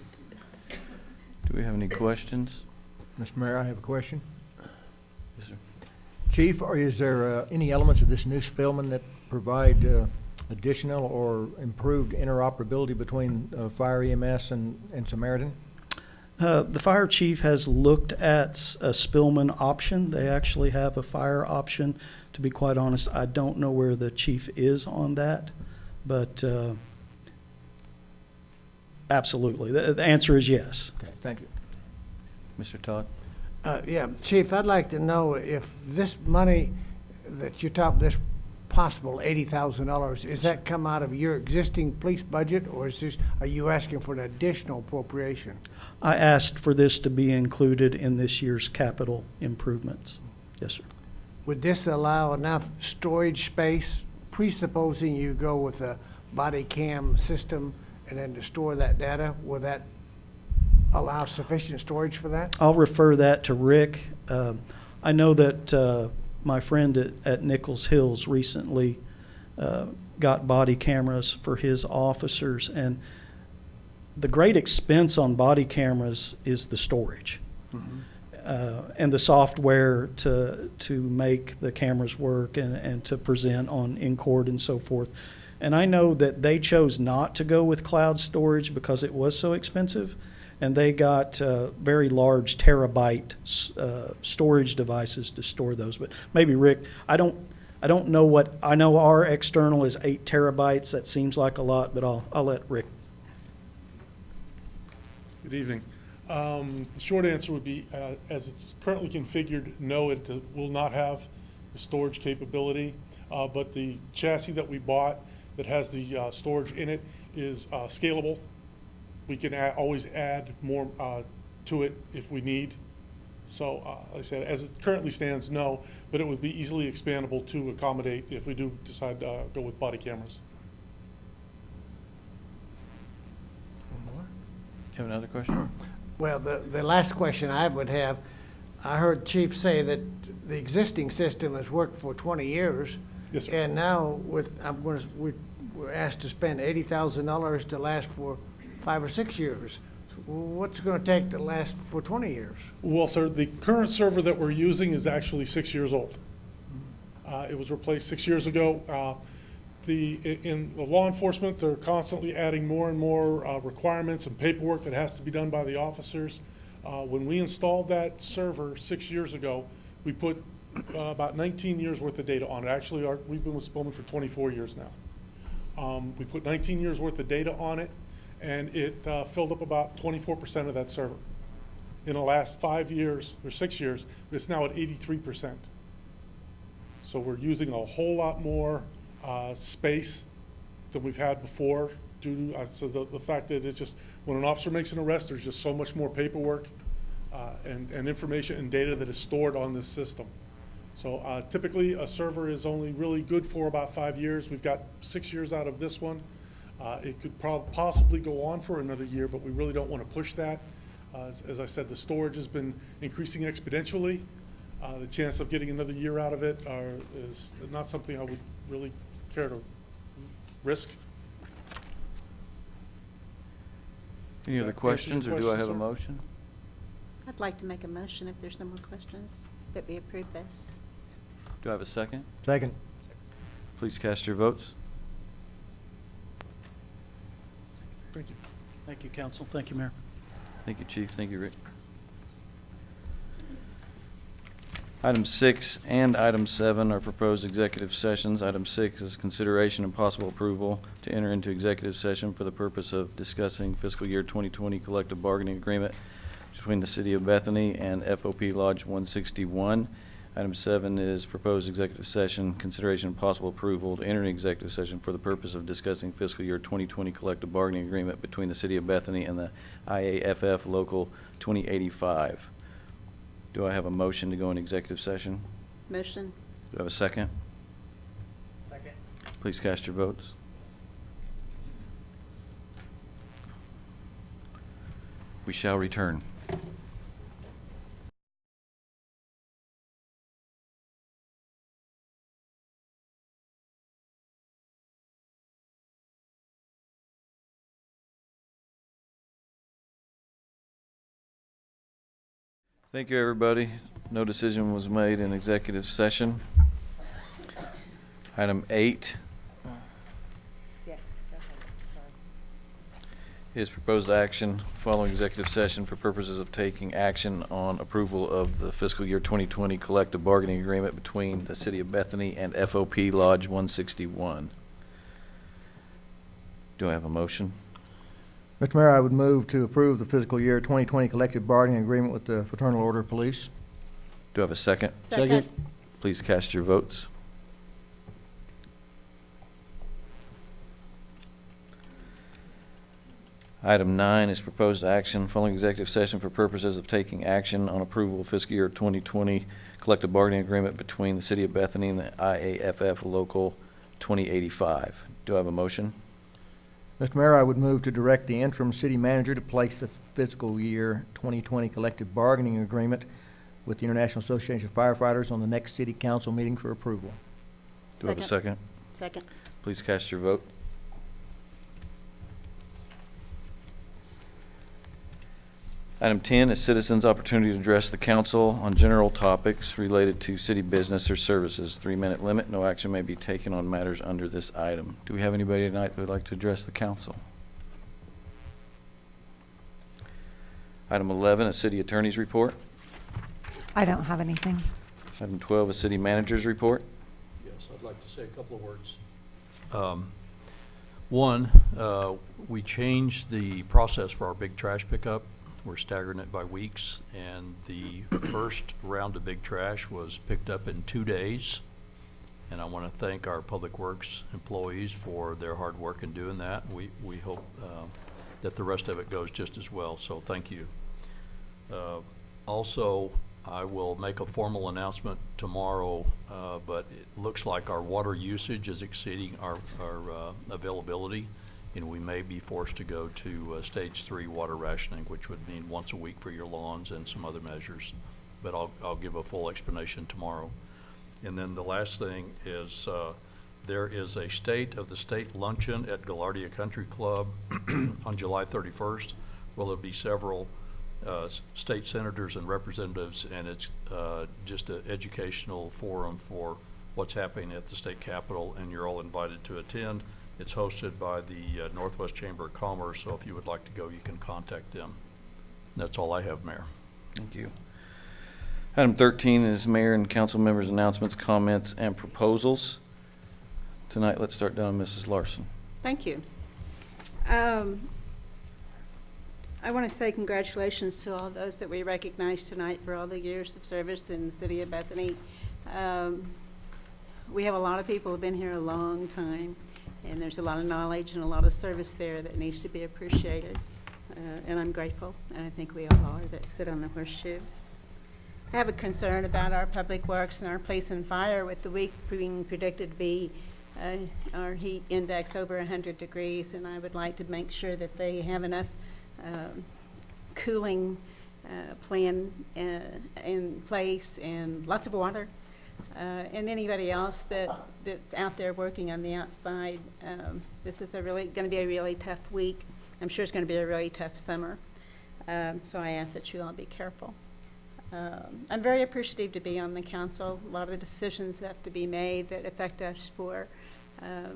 Do we have any questions? Mr. Mayor, I have a question. Yes, sir. Chief, or is there any elements of this new Spillman that provide additional or improved interoperability between Fire EMS and Samaritan? The fire chief has looked at a Spillman option. They actually have a fire option. To be quite honest, I don't know where the chief is on that, but absolutely. The answer is yes. Okay, thank you. Mr. Todd? Yeah, Chief, I'd like to know if this money that you talk, this possible $80,000, is that come out of your existing police budget, or are you asking for an additional appropriation? I asked for this to be included in this year's capital improvements. Yes, sir. Would this allow enough storage space, presupposing you go with a body cam system and then to store that data? Will that allow sufficient storage for that? I'll refer that to Rick. I know that my friend at Nichols Hills recently got body cameras for his officers, and the great expense on body cameras is the storage. Mm-hmm. And the software to make the cameras work and to present on in-court and so forth. And I know that they chose not to go with cloud storage because it was so expensive, and they got very large terabyte storage devices to store those. But maybe Rick, I don't know what, I know our external is 8 terabytes. That seems like a lot, but I'll let Rick. Good evening. The short answer would be, as it's currently configured, no, it will not have the storage capability. But the chassis that we bought that has the storage in it is scalable. We can always add more to it if we need. So, like I said, as it currently stands, no, but it would be easily expandable to accommodate if we do decide to go with body cameras. You have another question? Well, the last question I would have, I heard Chief say that the existing system has worked for 20 years. Yes, sir. And now we're asked to spend $80,000 to last for 5 or 6 years. What's it going to take to last for 20 years? Well, sir, the current server that we're using is actually 6 years old. It was replaced 6 years ago. In the law enforcement, they're constantly adding more and more requirements and paperwork that has to be done by the officers. When we installed that server 6 years ago, we put about 19 years worth of data on it. Actually, we've been with Spillman for 24 years now. We put 19 years worth of data on it, and it filled up about 24% of that server. In the last 5 years, or 6 years, it's now at 83%. So we're using a whole lot more space than we've had before due to so the fact that it's just, when an officer makes an arrest, there's just so much more paperwork and information and data that is stored on this system. So typically, a server is only really good for about 5 years. We've got 6 years out of this one. It could possibly go on for another year, but we really don't want to push that. As I said, the storage has been increasing exponentially. The chance of getting another year out of it is not something I would really care to risk. Any other Does that answer your questions, or do I question, have a sir? motion? I'd like to make a motion if there's no more questions, that we approve this. Do I have a second? Second. Please cast your votes. Thank you. Thank you, council. Thank you, Mayor. Thank you, Chief. Thank you, Rick. Item 6 and item 7 are proposed executive sessions. Item 6 is consideration and possible approval to enter into executive session for the purpose of discussing fiscal year 2020 collective bargaining agreement between the City of Bethany and FOP Lodge 161. Item 7 is proposed executive session, consideration and possible approval to enter an executive session for the purpose of discussing fiscal year 2020 collective bargaining agreement between the City of Bethany and the IAFF Local 2085. Do I have a motion to go in executive session? Motion? Do I have a second? Second. Please cast your votes. We shall return. Thank you, everybody. No decision was made in executive session. Item 8 is proposed action following executive session for purposes of taking action on approval of the fiscal year 2020 collective bargaining agreement between the City of Bethany and FOP Lodge 161. Do I have a motion? Mr. Mayor, I would move to approve the fiscal year 2020 collective bargaining agreement with the Fraternal Order of Police. Do I have a second? Second. Please cast your votes. Item 9 is proposed action following executive session for purposes of taking action on approval of fiscal year 2020 collective bargaining agreement between the City of Bethany and the IAFF Local 2085. Do I have a motion? Mr. Mayor, I would move to direct the interim city manager to place the fiscal year 2020 collective bargaining agreement with the International Association of Firefighters on the next city council meeting for approval. Do I have a second? Second. Please cast your vote. Item 10 is citizens' opportunity to address the council on general topics related to city business or services. 3-minute limit. No action may be taken on matters under this item. Do we have anybody tonight that would like to address the council? Item 11, a city attorney's report. I don't have anything. Item 12, a city manager's report. Yes, I'd like to say a couple of words. One, we changed the process for our big trash pickup. We're staggering it by weeks, and the first round of big trash was picked up in 2 days. And I want to thank our Public Works employees for their hard work in doing that. We hope that the rest of it goes just as well, so thank you. Also, I will make a formal announcement tomorrow, but it looks like our water usage is exceeding our availability, and we may be forced to go to stage 3 water rationing, which would mean once a week for your lawns and some other measures. but I'll give a full explanation tomorrow. And then the last thing is, there is a State of the State luncheon at Gaillardia Country Club on July 31st. Well, there'll be several state senators and representatives, and it's just an educational forum for what's happening at the state capitol, and you're all invited to attend. It's hosted by the Northwest Chamber of Commerce, so if you would like to go, you can contact them. That's all I have, Mayor. Thank you. Item 13 is mayor and council members' announcements, comments, and proposals. Tonight, let's start down Mrs. Larson. Thank you. I want to say congratulations to all those that we recognize tonight for all the years of service in the city of Bethany. We have a lot of people who have been here a long time, and there's a lot of knowledge and a lot of service there that needs to be appreciated. And I'm grateful, and I think we all are that sit on the horseshoe. I have a concern about our public works and our police and fire, with the week being predicted to be our heat index over 100 degrees, and I would like to make sure that they have enough cooling plan in place, and lots of water. And anybody else that's out there working on the outside, this is going to be a really tough week. I'm sure it's going to be a really tough summer. So I ask that you all be careful. I'm very appreciative to be on the council. A lot of the decisions have to be made that affect us for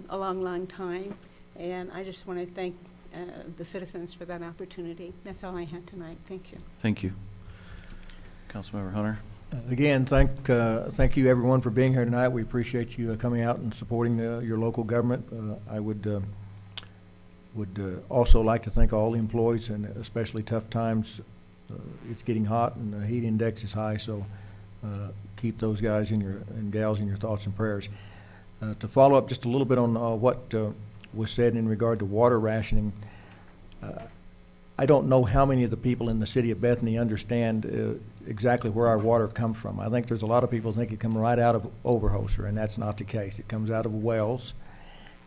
a long, long time. And I just want to thank the citizens for that opportunity. That's all I had tonight. Thank you. Thank you. Councilmember Hunter. Again, thank you everyone for being here tonight. We appreciate you coming out and supporting your local government. I would also like to thank all the employees, and especially tough times. It's getting hot and the heat index is high, so keep those guys and gals in your thoughts and prayers. To follow up just a little bit on what was said in regard to water rationing, I don't know how many of the people in the city of Bethany understand exactly where our water comes from. I think there's a lot of people who think it comes right out of Overholser, and that's not the case. It comes out of wells,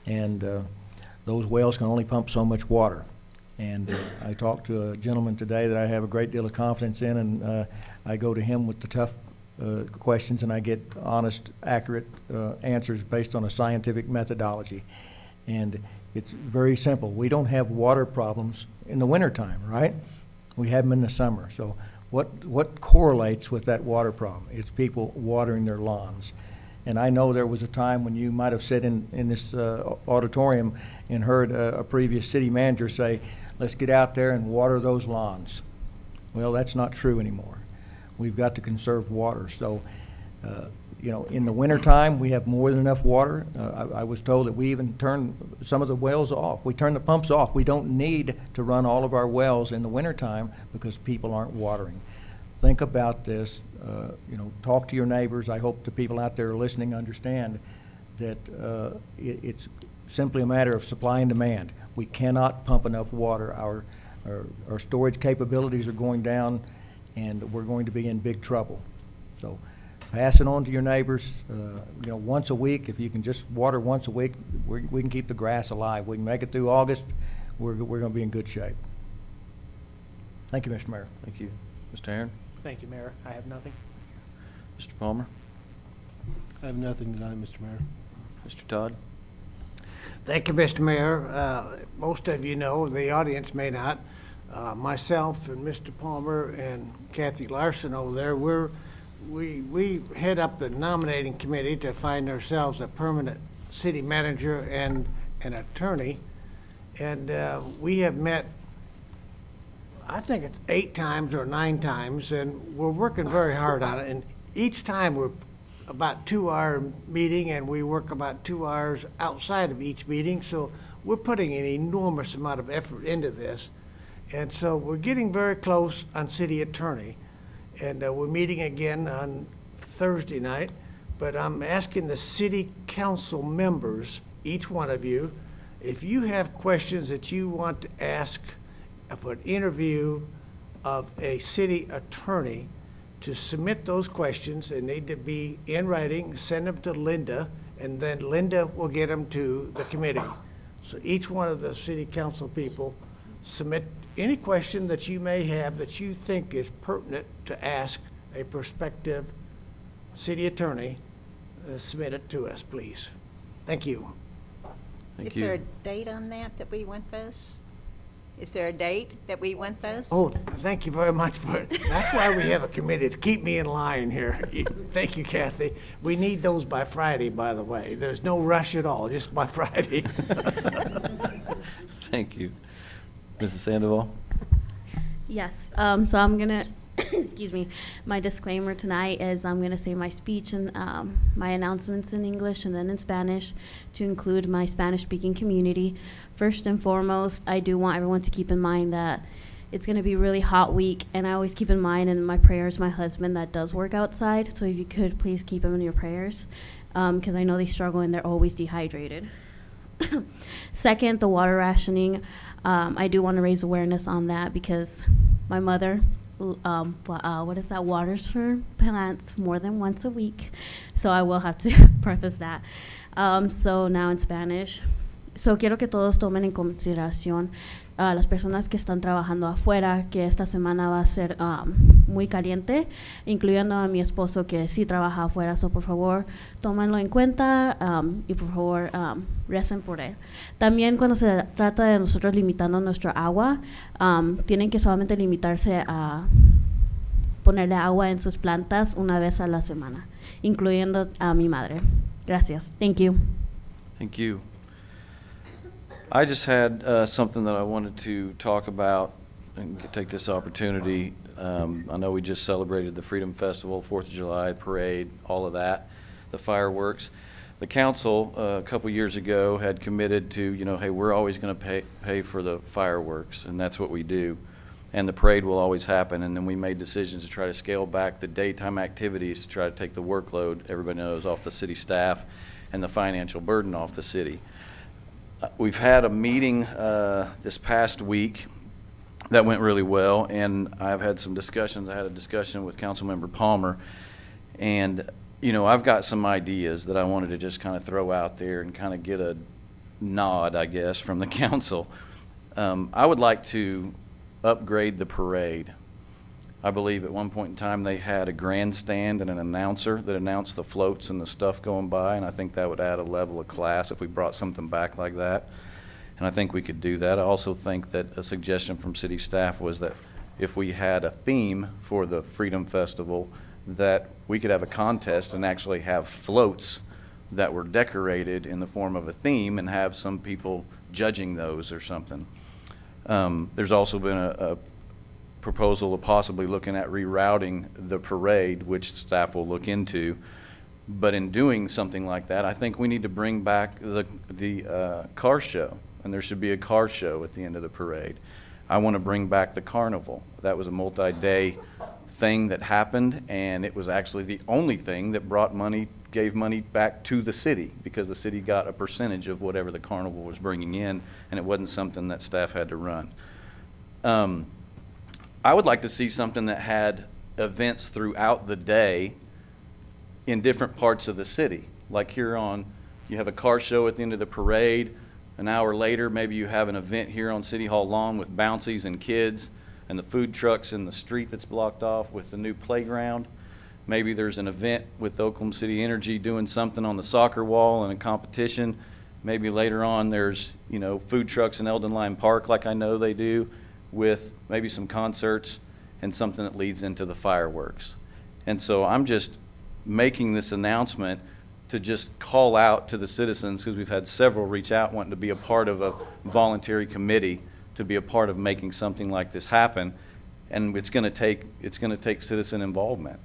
and those wells can only pump so much water. And I talked to a gentleman today that I have a great deal of confidence in, and I go to him with the tough questions, and I get honest, accurate answers based on a scientific methodology. And it's very simple. We don't have water problems in the wintertime, right? We have them in the summer. So what correlates with that water problem? It's people watering their lawns. And I know there was a time when you might have sat in this auditorium and heard a previous city manager say, let's get out there and water those lawns. Well, that's not true anymore. We've got to conserve water. So, in the wintertime, we have more than enough water. I was told that we even turn some of the wells off. We turn the pumps off. We don't need to run all of our wells in the wintertime because people aren't watering. Think about this. Talk to your neighbors. I hope the people out there listening understand that it's simply a matter of supply and demand. We cannot pump enough water. Our storage capabilities are going down, and we're going to be in big trouble. So pass it on to your neighbors. Once a week, if you can just water once a week, we can keep the grass alive. We can make it through August. We're going to be in good shape. Thank you, Mr. Mayor. Thank you. Mr. Aaron. Thank you, Mayor. I have nothing. Mr. Palmer. I have nothing tonight, Mr. Mayor. Mr. Todd. Thank you, Mr. Mayor. Most of you know, the audience may not. Myself and Mr. Palmer and Kathy Larson over there, we head up the nominating committee to find ourselves a permanent city manager and an attorney. And we have met, I think it's 8 times or 9 times, and we're working very hard on it. And each time we're about 2-hour meeting, and we work about 2 hours outside of each meeting. So we're putting an enormous amount of effort into this. And so we're getting very close on city attorney. And we're meeting again on Thursday night. But I'm asking the city council members, each one of you, if you have questions that you want to ask for an interview of a city attorney, to submit those questions. They need to be in writing, send them to Linda, and then Linda will get them to the committee. So each one of the city council people submit any question that you may have that you think is pertinent to ask a prospective city attorney submit it to us, please. Thank you. Thank Is there a you. date on that we want those? Is there a date that we want those? Oh, thank you very much for it. That's why we have a committee, to keep me in line here. Thank you, Kathy. We need those by Friday, by the way. There's no rush at all, just by Friday. Thank you. Mrs. Sandoval? Yes, so I'm gonna, excuse me, my disclaimer tonight is I'm gonna say my speech and my announcements in English and then in Spanish to include my Spanish-speaking community. First and foremost, I do want everyone to keep in mind that it's gonna be a really hot week, and I always keep in mind in my prayers my husband that does work outside, so if you could, please keep him in your prayers, because I know they struggle and they're always dehydrated. Second, the water rationing. I do want to raise awareness on that because my mother, waters her plants more than once a week. So I will have to preface that. So now in Spanish. So quiero que todos tomen en consideración las personas que están trabajando afuera, que esta semana va a ser muy caliente, incluyendo a mi esposo que sí trabaja afuera. So por favor, tómenlo en cuenta y por favor recen por él. También cuando se trata de nosotros limitando nuestra agua, tienen que solamente limitarse a ponerle agua en sus plantas una vez a la semana, incluyendo a mi madre. Gracias. Thank you. Thank you. I just had something that I wanted to talk about and take this opportunity. I know we just celebrated the Freedom Festival, 4th of July parade, all of that, the fireworks. The council a couple years ago had committed to, hey, we're always going to pay for the fireworks, and that's what we do. And the parade will always happen. And then we made decisions to try to scale back the daytime activities to try to take the workload, everybody knows, off the city staff and the financial burden off the city. We've had a meeting this past week that went really well, and I've had some discussions. I had a discussion with Councilmember Palmer, and I've got some ideas that I wanted to just kind of throw out there and kind of get a nod, I guess, from the council. I would like to upgrade the parade. I believe at one point in time they had a grandstand and an announcer that announced the floats and the stuff going by, and I think that would add a level of class if we brought something back like that. And I think we could do that. I also think that a suggestion from city staff was that if we had a theme for the Freedom Festival, that we could have a contest and actually have floats that were decorated in the form of a theme and have some people judging those or something. There's also been a proposal of possibly looking at rerouting the parade, which staff will look into. But in doing something like that, I think we need to bring back the car show, and there should be a car show at the end of the parade. I want to bring back the carnival. That was a multi-day thing that happened, and it was actually the only thing that gave money back to the city, because the city got a percentage of whatever the carnival was bringing in, and it wasn't something that staff had to run. I would like to see something that had events throughout the day in different parts of the city. Like here you have a car show at the end of the parade. An hour later, maybe you have an event here on City Hall lawn with bouncies and kids and the food trucks in the street that's blocked off with the new playground. Maybe there's an event with Oklahoma City Energy doing something on the soccer wall and a competition. Maybe later on there's, food trucks in Eldon Line Park like I know they do, with maybe some concerts and something that leads into the fireworks. And so I'm just making this announcement to just call out to the citizens, because we've had several reach out wanting to be a part of a voluntary committee to be a part of making something like this happen. And it's going to take citizen involvement.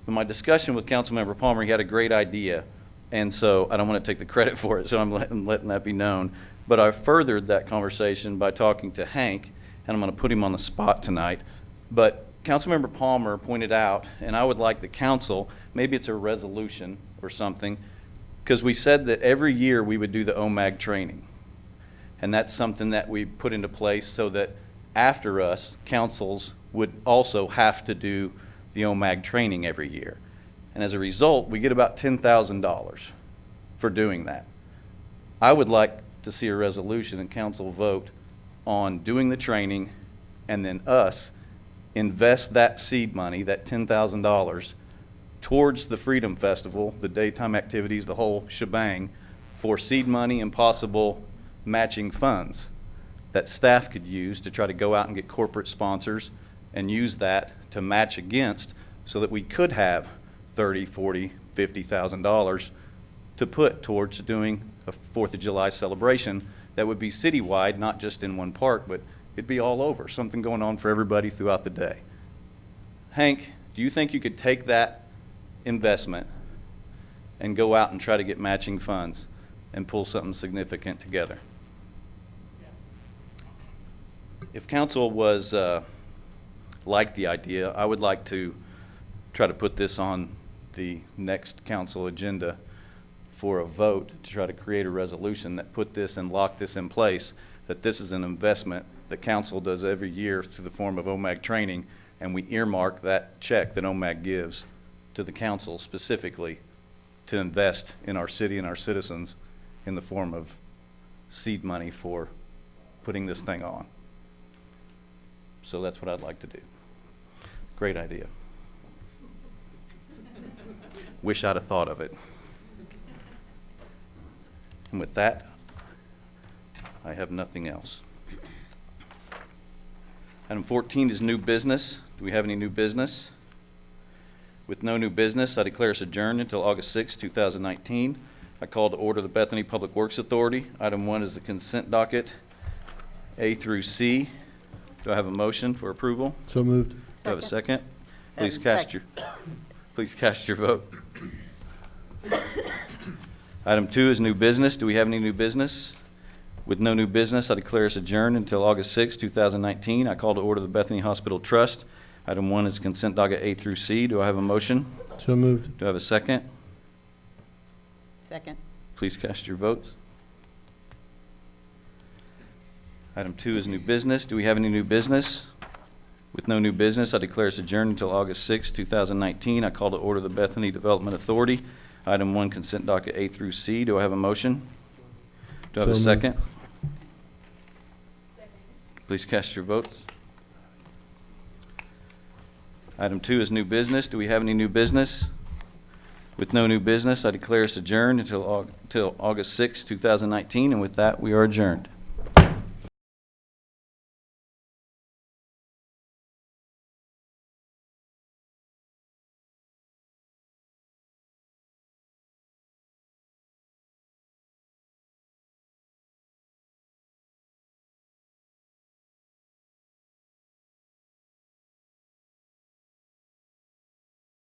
In my discussion with Councilmember Palmer, he had a great idea, and so I don't want to take the credit for it, so I'm letting that be known. But I furthered that conversation by talking to Hank, and I'm going to put him on the spot tonight. But Councilmember Palmer pointed out, and I would like the council, maybe it's a resolution or something, because we said that every year we would do the OMAG training. And that's something that we put into place so that after us, councils would also have to do the OMAG training every year. And as a result, we get about $10,000 for doing that. I would like to see a resolution and council vote on doing the training and then us invest that seed money, that $10,000, towards the Freedom Festival, the daytime activities, the whole shebang, for seed money and possible matching funds that staff could use to try to go out and get corporate sponsors and use that to match against, so that we could have $30,000, $40,000, $50,000 to put towards doing a 4th of July celebration that would be citywide, not just in one park, but it'd be all over, something going on for everybody throughout the day. Hank, do you think you could take that investment and go out and try to get matching funds and pull something significant together? If council was like the idea, I would like to try to put this on the next council agenda for a vote to try to create a resolution that put this and lock this in place, that this is an investment that council does every year through the form of OMAG training, and we earmark that check that OMAG gives to the council specifically to invest in our city and our citizens in the form of seed money for putting this thing on. So that's what I'd like to do. Great idea. Wish I'd have thought of it. And with that, I have nothing else. Item 14 is new business. Do we have any new business? With no new business, I declare us adjourned until August 6, 2019. I call to order the Bethany Public Works Authority. Item 1 is the consent docket, A through C. Do I have a motion for approval? So moved. Do I have a second? Please cast your vote. Item 2 is new business. Do we have any new business? With no new business, I declare us adjourned until August 6, 2019. I call to order the Bethany Hospital Trust. Item 1 is consent docket A through C. Do I have a motion? So moved. Do I have a second? Second. Please cast your votes. Item 2 is new business. Do we have any new business? With no new business, I declare us adjourned until August 6, 2019. I call to order the Bethany Development Authority. Item 1, consent docket A through C. Do I have a motion? Do I have a So moved. second? Please cast your votes. Item 2 is new business. Do we have any new business? With no new business, I declare us adjourned until August 6, 2019, and with that, we are adjourned.